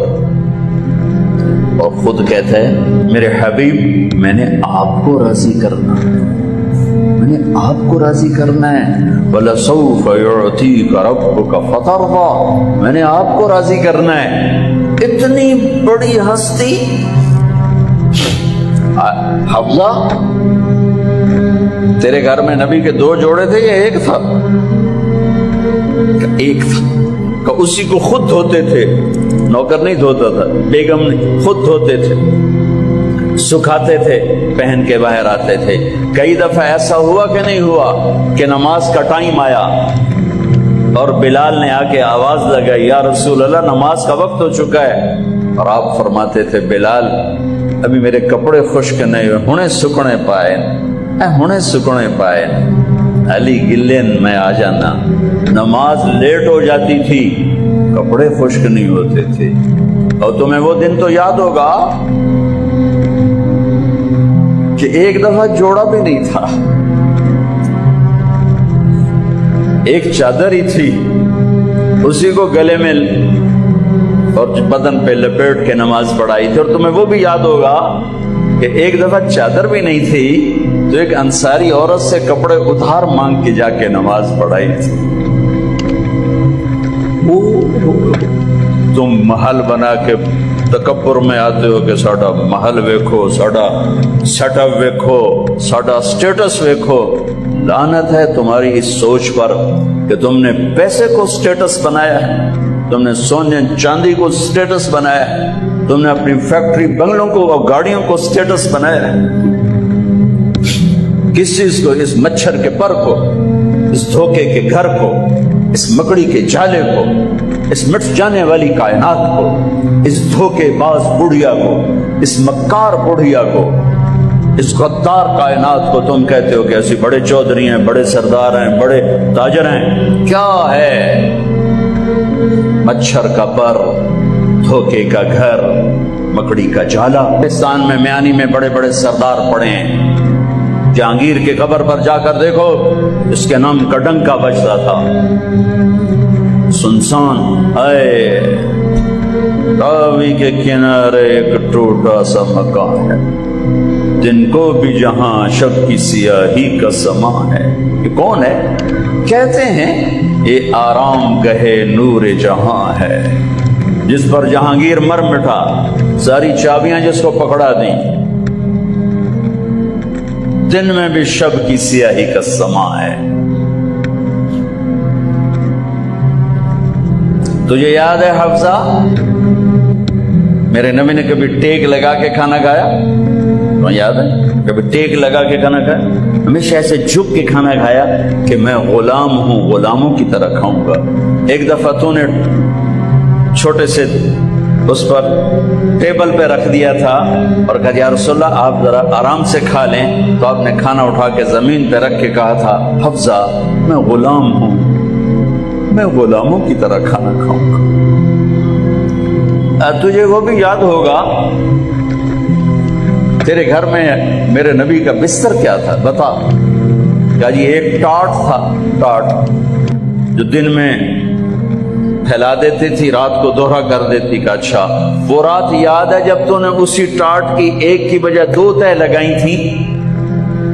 اور خود کہتا ہے میرے حبیب میں نے آپ کو راضی کرنا، میں نے آپ کو راضی کرنا ہے، وَلَسَوْفَ يُعْتِيكَ رَبُّكَ فَتَرْضَىٰ، میں نے آپ کو راضی کرنا ہے۔ اتنی بڑی ہستی حفظہ، تیرے گھر میں نبی کے 2 جوڑے تھے یا ایک تھا؟ ایک تھا، کہ اسی کو خود دھوتے تھے، نوکر نہیں دھوتا تھا، بیگم نہیں، خود دھوتے تھے، سکھاتے تھے، پہن کے باہر آتے تھے۔ کئی دفعہ ایسا ہوا کہ نہیں ہوا کہ نماز کا ٹائم آیا اور بلال نے آ کے آواز لگائی یا رسول اللہ نماز کا وقت ہو چکا ہے، اور آپ فرماتے تھے بلال ابھی میرے کپڑے خشک نہیں ہوئے، ہنے سکنے پائے، ہنے سکنے پائے، علی گلین میں آ جانا۔ نماز لیٹ ہو جاتی تھی، کپڑے خشک نہیں ہوتے تھے، اور تمہیں وہ دن تو یاد ہوگا کہ ایک دفعہ جوڑا بھی نہیں تھا، ایک چادر ہی تھی، اسی کو گلے میں اور بدن پہ لپیٹ کے نماز پڑھائی تھی، اور تمہیں وہ بھی یاد ہوگا کہ ایک دفعہ چادر بھی نہیں تھی تو ایک انصاری عورت سے کپڑے ادھار مانگ کے جا کے نماز پڑھائی تھی۔ تم محل بنا کے تکبر میں آتے ہو کہ ساڈا محل ویکھو، ساڈا سیٹ اپ ویکھو، ساڈا سٹیٹس ویکھو۔ لعنت ہے تمہاری اس سوچ پر کہ تم نے پیسے کو سٹیٹس بنایا ہے، تم نے سونے چاندی کو سٹیٹس بنایا ہے، تم نے اپنی فیکٹری بنگلوں کو اور گاڑیوں کو سٹیٹس بنایا ہے۔ کس چیز کو؟ اس مچھر کے پر کو، اس دھوکے کے گھر کو، اس مکڑی کے جالے کو، اس مٹ جانے والی کائنات کو، اس دھوکے باز بڑھیا کو، اس مکار بڑھیا کو، اس غدار کائنات کو تم کہتے ہو کہ ایسی بڑے چودھری ہیں، بڑے سردار ہیں، بڑے تاجر ہیں؟ کیا ہے؟ مچھر کا پر، دھوکے کا گھر، مکڑی کا جالا۔ پاکستان میں میانی میں بڑے بڑے سردار پڑے ہیں، جہانگیر کے قبر پر جا کر دیکھو، اس کے نام کا ڈنکا بجتا تھا، سنسان ہے، راوی کے کنارے ایک ٹوٹا سا مکان ہے، دن کو بھی جہاں شب کی سیاہی کا سما ہے۔ یہ کون ہے؟ کہتے ہیں یہ آرام گہے نور جہاں ہے، جس پر جہانگیر مر مٹا، ساری چابیاں جس کو پکڑا دیں، دن میں بھی شب کی سیاہی کا سما ہے۔ تجھے یاد ہے حفصہ، میرے نبی نے کبھی ٹیک لگا کے کھانا کھایا؟ تمہیں یاد ہے؟ کبھی ٹیک لگا کے کھانا کھایا؟ ہمیشہ ایسے جھک کے کھانا کھایا کہ میں غلام ہوں، غلاموں کی طرح کھاؤں گا۔ ایک دفعہ تو نے چھوٹے سے اس پر ٹیبل پہ رکھ دیا تھا اور کہا یا رسول اللہ آپ ذرا آرام سے کھا لیں، تو آپ نے کھانا اٹھا کے زمین پہ رکھ کے کہا تھا حفصہ میں غلام ہوں، میں غلاموں کی طرح کھانا کھاؤں گا۔ تجھے وہ بھی یاد ہوگا تیرے گھر میں میرے نبی کا بستر کیا تھا؟ بتا۔ کہا جی ایک ٹاٹ تھا، ٹاٹ جو دن میں پھیلا دیتی تھی، رات کو دوہرا کر دیتی۔ کا اچھا وہ رات یاد ہے جب تو نے اسی ٹاٹ کی ایک کی بجائے 2 تہہ لگائی تھی،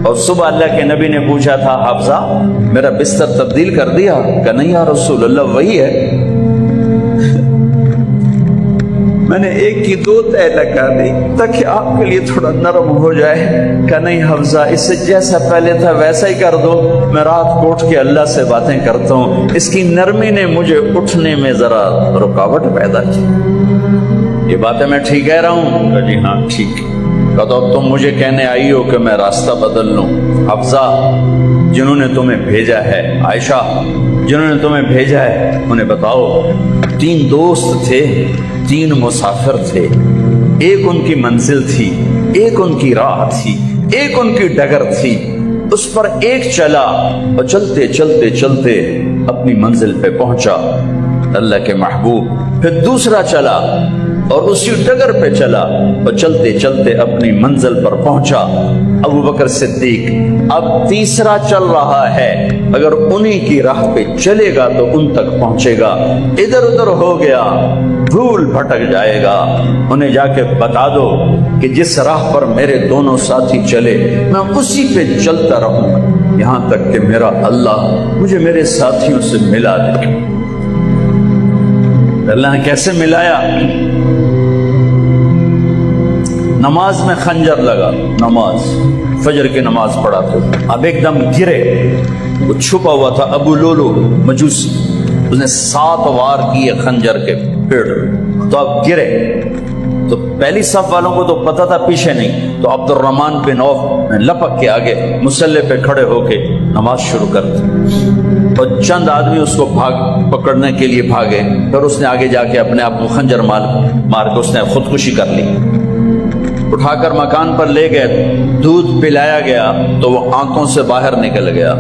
اور صبح اللہ کے نبی نے پوچھا تھا حفصہ میرا بستر تبدیل کر دیا؟ کہ نہیں یا رسول اللہ وہی ہے، میں نے ایک کی 2 تہہ لگا دی تاکہ آپ کے لیے تھوڑا نرم ہو جائے۔ کہ نہیں حفصہ اس سے جیسا پہلے تھا ویسا ہی کر دو، میں رات کو اٹھ کے اللہ سے باتیں کرتا ہوں، اس کی نرمی نے مجھے اٹھنے میں ذرا رکاوٹ پیدا کی۔ یہ باتیں میں ٹھیک کہہ رہا ہوں؟ کہ جی ہاں ٹھیک۔ کہ تو اب تم مجھے کہنے آئی ہو کہ میں راستہ بدل لوں؟ حفصہ جنہوں نے تمہیں بھیجا ہے، عائشہ جنہوں نے تمہیں بھیجا ہے، انہیں بتاؤ 3 دوست تھے، 3 مسافر تھے، ایک ان کی منزل تھی، ایک ان کی راہ تھی، ایک ان کی ڈگر تھی، اس پر ایک چلا اور چلتے چلتے چلتے اپنی منزل پہ پہنچا اللہ کے محبوب، پھر دوسرا چلا اور اسی ڈگر پہ چلا اور چلتے چلتے اپنی منزل پر پہنچا ابو بکر صدیق۔ اب تیسرا چل رہا ہے، اگر انہی کی راہ پہ چلے گا تو ان تک پہنچے گا، ادھر ادھر ہو گیا بھول بھٹک جائے گا۔ انہیں جا کے بتا دو کہ جس راہ پر میرے دونوں ساتھی چلے میں اسی پہ چلتا رہوں گا یہاں تک کہ میرا اللہ مجھے میرے ساتھیوں سے ملا دے۔ اللہ نے کیسے ملایا؟ نماز میں خنجر لگا، نماز فجر کی نماز پڑھاتے، اب ایک دم گرے، وہ چھپا ہوا تھا ابو لولو مجوسی، اس نے 7 وار کیے خنجر کے پیڑ، تو اب گرے تو پہلی صف والوں کو تو پتہ تھا پیچھے نہیں، تو عبد الرحمن بن عوف لپک کے آگے مصلی پہ کھڑے ہو کے نماز شروع کر دی، اور چند آدمی اس کو پکڑنے کے لیے بھاگے، پھر اس نے آگے جا کے اپنے آپ کو خنجر مار کے اس نے خودکشی کر لی۔ اٹھا کر مکان پر لے گئے، دودھ پلایا گیا تو وہ آنکھوں سے باہر نکل گیا،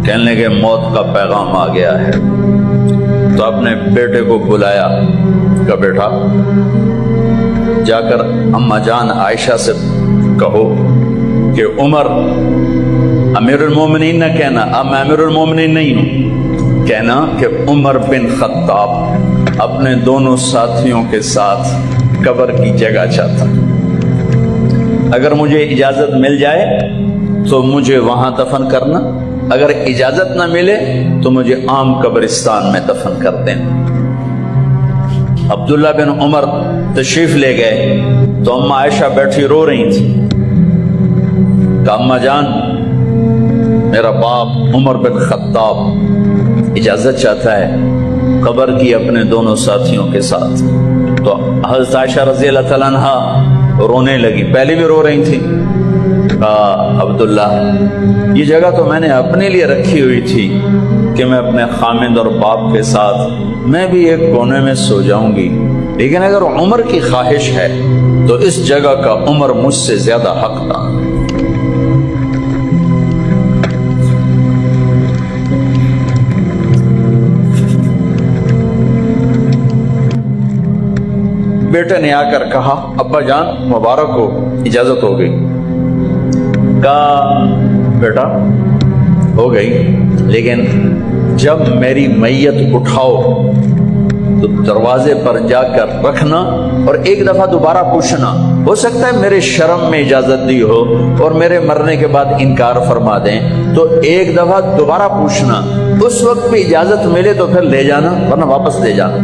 کہنے لگے موت کا پیغام آ گیا ہے۔ تو اپنے بیٹے کو بلایا، کہا بیٹا جا کر اماں جان عائشہ سے کہو کہ عمر امیر المومنین نہ کہنا، اب میں امیر المومنین نہیں ہوں، کہنا کہ عمر بن خطاب اپنے دونوں ساتھیوں کے ساتھ قبر کی جگہ چاہتا، اگر مجھے اجازت مل جائے تو مجھے وہاں دفن کرنا، اگر اجازت نہ ملے تو مجھے عام قبرستان میں دفن کر دینا۔ عبداللہ بن عمر تشریف لے گئے تو اماں عائشہ بیٹھی رو رہی تھی، کہ اماں جان میرا باپ عمر بن خطاب اجازت چاہتا ہے قبر کی اپنے دونوں ساتھیوں کے ساتھ۔ تو حضرت عائشہ رضی اللہ تعالیٰ عنہا رونے لگی، پہلے بھی رو رہی تھی، کہا عبداللہ یہ جگہ تو میں نے اپنے لیے رکھی ہوئی تھی کہ میں اپنے خامند اور باپ کے ساتھ میں بھی ایک کونے میں سو جاؤں گی، لیکن اگر عمر کی خواہش ہے تو اس جگہ کا عمر مجھ سے زیادہ حقدار ہے۔ بیٹے نے آ کر کہا ابا جان مبارک ہو، اجازت ہو گئی۔ کہا بیٹا ہو گئی، لیکن جب میری میت اٹھاؤ تو دروازے پر جا کر رکھنا اور ایک دفعہ دوبارہ پوچھنا، ہو سکتا ہے میرے شرم میں اجازت دی ہو اور میرے مرنے کے بعد انکار فرما دیں، تو ایک دفعہ دوبارہ پوچھنا، اس وقت بھی اجازت ملے تو پھر لے جانا ورنہ واپس لے جانا۔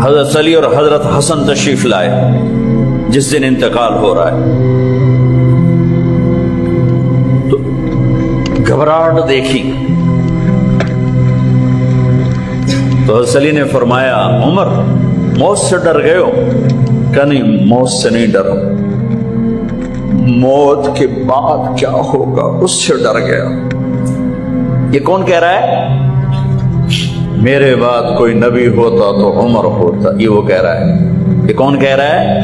حضرت علی اور حضرت حسن تشریف لائے جس دن انتقال ہو رہا ہے، تو گھبراہٹ دیکھی تو حضرت علی نے فرمایا عمر موت سے ڈر گئے ہو؟ کہ نہیں موت سے نہیں ڈرا، موت کے بعد کیا ہوگا اس سے ڈر گیا۔ یہ کون کہہ رہا ہے؟ میرے بعد کوئی نبی ہوتا تو عمر ہوتا، یہ وہ کہہ رہا ہے۔ یہ کون کہہ رہا ہے؟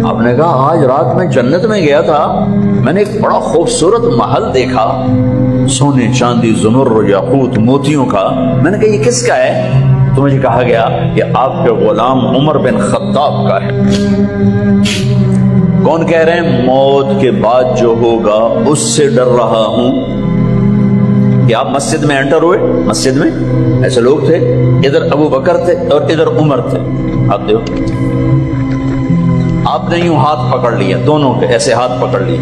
آپ نے کہا آج رات میں جنت میں گیا تھا، میں نے ایک بڑا خوبصورت محل دیکھا، سونے چاندی زمر یاقوت موتیوں کا۔ میں نے کہا یہ کس کا ہے؟ تو مجھے کہا گیا یہ آپ کے غلام عمر بن خطاب کا ہے۔ کون کہہ رہے ہیں؟ موت کے بعد جو ہوگا اس سے ڈر رہا ہوں۔ کہ آپ مسجد میں انٹر ہوئے، مسجد میں ایسے لوگ تھے، ادھر ابو بکر تھے اور ادھر عمر تھے، آپ دیو آپ نے یوں ہاتھ پکڑ لیا، دونوں کے ایسے ہاتھ پکڑ لیے،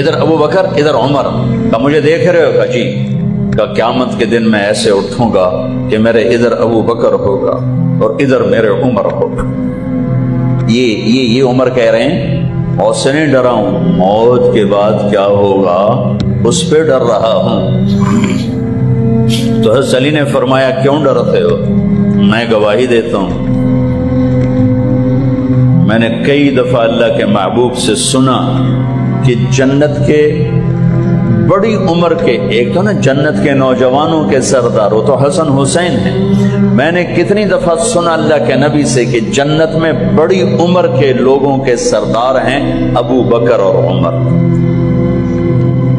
ادھر ابو بکر ادھر عمر۔ کہ مجھے دیکھ رہے ہو؟ کہ جی۔ کہ قیامت کے دن میں ایسے اٹھوں گا کہ میرے ادھر ابو بکر ہوگا اور ادھر میرے عمر ہوگا۔ یہ عمر کہہ رہے ہیں موت سے نہیں ڈرا ہوں، موت کے بعد کیا ہوگا اس پہ ڈر رہا ہوں۔ تو حضرت علی نے فرمایا کیوں ڈرتے ہو؟ میں گواہی دیتا ہوں، میں نے کئی دفعہ اللہ کے محبوب سے سنا کہ جنت کے بڑی عمر کے، ایک تو نا جنت کے نوجوانوں کے سردار، وہ تو حسن حسین ہیں، میں نے کتنی دفعہ سنا اللہ کے نبی سے کہ جنت میں بڑی عمر کے لوگوں کے سردار ہیں ابو بکر اور عمر۔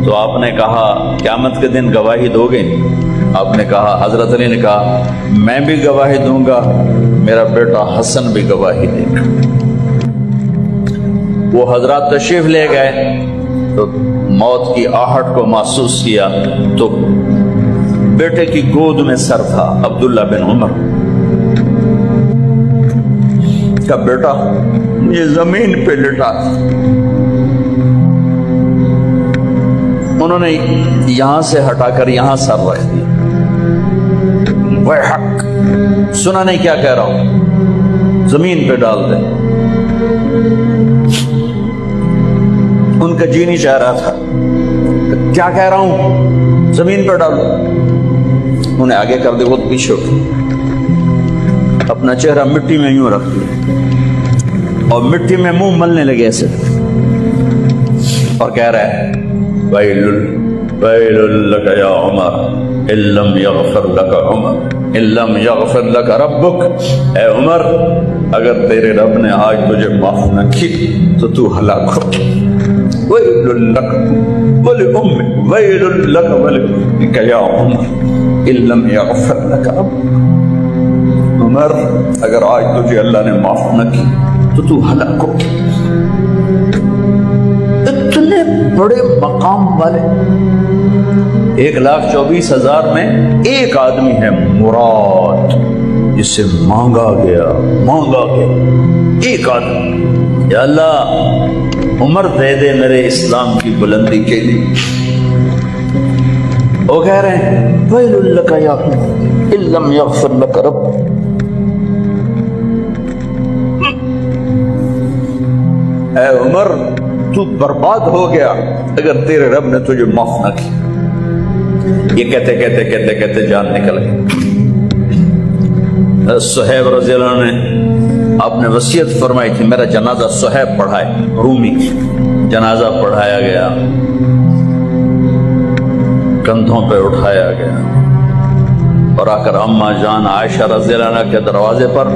تو آپ نے کہا قیامت کے دن گواہی دو گے؟ آپ نے کہا، حضرت علی نے کہا میں بھی گواہی دوں گا، میرا بیٹا حسن بھی گواہی دے گا۔ وہ حضرات تشریف لے گئے تو موت کی آہٹ کو محسوس کیا تو بیٹے کی گود میں سر تھا عبداللہ بن عمر کا بیٹا، یہ زمین پہ لٹا تھا۔ انہوں نے یہاں سے ہٹا کر یہاں سر رکھ دیا۔ وہ حق سنا نہیں کیا کہہ رہا ہوں، زمین پہ ڈال دے۔ ان کا جی نہیں چاہ رہا تھا، کیا کہہ رہا ہوں، زمین پہ ڈالو۔ انہیں آگے کر دے، وہ پیچھے اٹھ، اپنا چہرہ مٹی میں یوں رکھ دیا اور مٹی میں منہ ملنے لگے ایسے، اور کہہ رہا ہے ویل لک یا عمر ان لم یغفر لک عمر ان لم یغفر لک ربک۔ اے عمر اگر تیرے رب نے آج تجھے معاف نہ کی تو تو ہلاک ہو۔ ویل لک ولأمک ویل لک ولک یا عمر ان لم یغفر لک ربک۔ عمر اگر آج تجھے اللہ نے معاف نہ کی تو تو ہلاک ہو۔ اتنے بڑے مقام والے 1,24,000 میں ایک آدمی ہے مراد، جس سے مانگا گیا ایک آدمی، یا اللہ عمر دے دے میرے اسلام کی بلندی کے لیے۔ وہ کہہ رہے ہیں ویل لک یا عمر ان لم یغفر لک رب۔ اے عمر تو برباد ہو گیا اگر تیرے رب نے تجھے معاف نہ کیا۔ یہ کہتے جان نکل گئی۔ صہیب رضی اللہ عنہ نے آپ نے وصیت فرمائی تھی میرا جنازہ صہیب پڑھائے، رومی جنازہ پڑھایا گیا، کندھوں پہ اٹھایا گیا اور آ کر اماں جان عائشہ رضی اللہ عنہ کے دروازے پر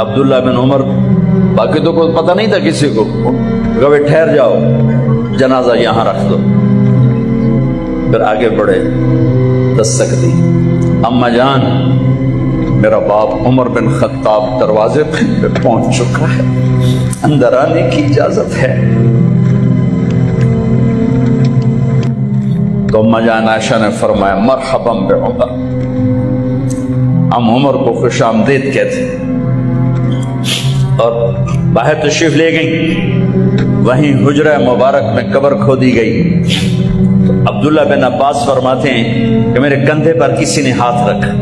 عبداللہ بن عمر، باقی تو کوئی پتہ نہیں تھا کسی کو، کبھی ٹھہر جاؤ جنازہ یہاں رکھ دو، پھر آگے بڑھے، دستک دی، اماں جان میرا باپ عمر بن خطاب دروازے پہ پہنچ چکا ہے، اندر آنے کی اجازت ہے۔ تو اماں جان عائشہ نے فرمایا مرحبا بعمر، ہم عمر کو خوش آمدید کہتے اور باہر تشریف لے گئیں۔ وہیں حجرہ مبارک میں قبر کھودی گئی۔ تو عبداللہ بن عباس فرماتے ہیں کہ میرے کندھے پر کسی نے ہاتھ رکھا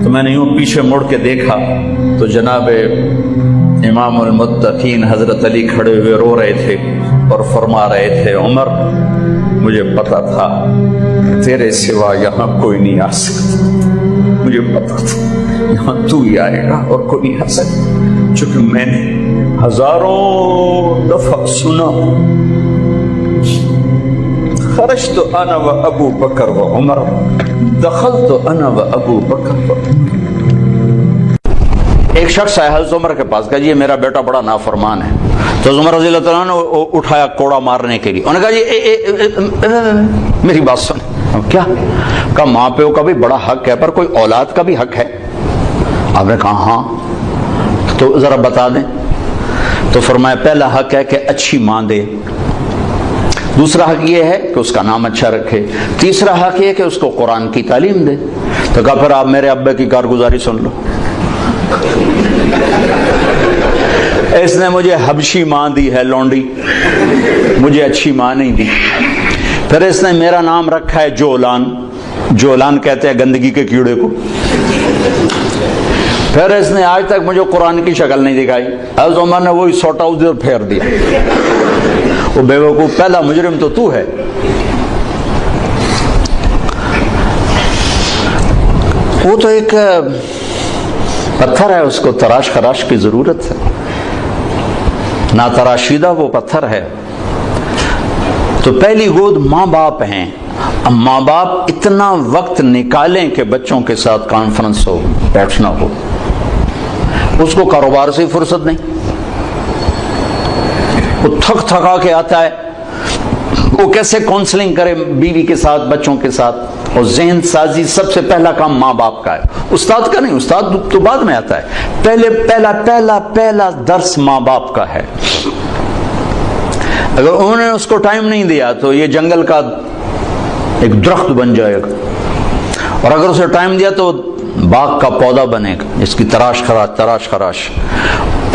تو میں نے یوں پیچھے مڑ کے دیکھا تو جناب امام المتقین حضرت علی کھڑے ہوئے رو رہے تھے اور فرما رہے تھے عمر مجھے پتا تھا تیرے سوا یہاں کوئی نہیں آ سکتا، مجھے پتا تھا یہاں تو ہی آئے گا اور کوئی نہیں آ سکتا، چونکہ میں نے ہزاروں دفعہ سنا خرجت انا و ابو بکر و عمر دخلت انا و ابو بکر و ایک شخص آیا حضرت عمر کے پاس، کہا جی میرا بیٹا بڑا نافرمان ہے، تو عمر رضی اللہ تعالیٰ نے اٹھایا کوڑا مارنے کے لیے، انہوں نے کہا جی میری بات سن، کیا کہا ماں پیو کا بھی بڑا حق ہے پر کوئی اولاد کا بھی حق ہے؟ آپ نے کہا ہاں، تو ذرا بتا دیں۔ تو فرمایا پہلا حق ہے کہ اچھی ماں دے، دوسرا حق یہ ہے کہ اس کا نام اچھا رکھے، تیسرا حق یہ کہ اس کو قرآن کی تعلیم دے۔ تو کہا پھر آپ میرے ابے کی کارگزاری سن لو، اس نے مجھے حبشی ماں دی ہے لونڈی، مجھے اچھی ماں نہیں دی۔ پھر اس نے میرا نام رکھا ہے جولان، جولان کہتے ہیں گندگی کے کیڑے کو۔ پھر اس نے آج تک مجھے قرآن کی شکل نہیں دکھائی۔ حضرت عمر نے وہی سوٹا ادھر پھیر دیا، وہ بے وقوف پہلا مجرم تو ہے۔ وہ تو ایک پتھر ہے، اس کو تراش خراش کی ضرورت ہے، نا تراشیدہ وہ پتھر ہے۔ تو پہلی گود ماں باپ ہیں، اب ماں باپ اتنا وقت نکالیں کہ بچوں کے ساتھ کانفرنس ہو، بیٹھنا ہو، اس کو کاروبار سے فرصت نہیں، وہ تھک تھکا کے آتا ہے، وہ کیسے کونسلنگ کرے بیوی کے ساتھ بچوں کے ساتھ، اور ذہن سازی سب سے پہلا کام ماں باپ کا ہے، استاد کا نہیں، استاد تو بعد میں آتا ہے، پہلا درس ماں باپ کا ہے۔ اگر انہوں نے اس کو ٹائم نہیں دیا تو یہ جنگل کا ایک درخت بن جائے گا، اور اگر اسے ٹائم دیا تو باغ کا پودا بنے گا، اس کی تراش خراش۔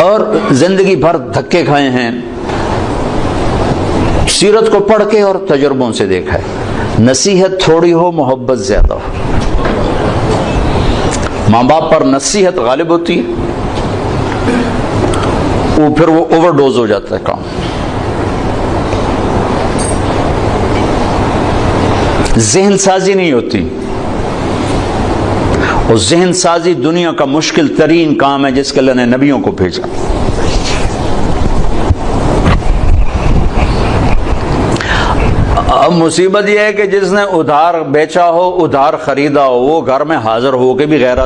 اور زندگی بھر دھکے کھائے ہیں، سیرت کو پڑھ کے اور تجربوں سے دیکھا ہے، نصیحت تھوڑی ہو محبت زیادہ ہو، ماں باپ پر نصیحت غالب ہوتی ہے، پھر وہ اوور ڈوز ہو جاتا ہے کام۔ ذہن سازی نہیں ہوتی، اور ذہن سازی دنیا کا مشکل ترین کام ہے جس کے اللہ نے نبیوں کو بھیجا۔ اب مصیبت یہ ہے کہ جس نے ادھار بیچا ہو، ادھار خریدا ہو، وہ گھر میں حاضر ہو کے بھی غیر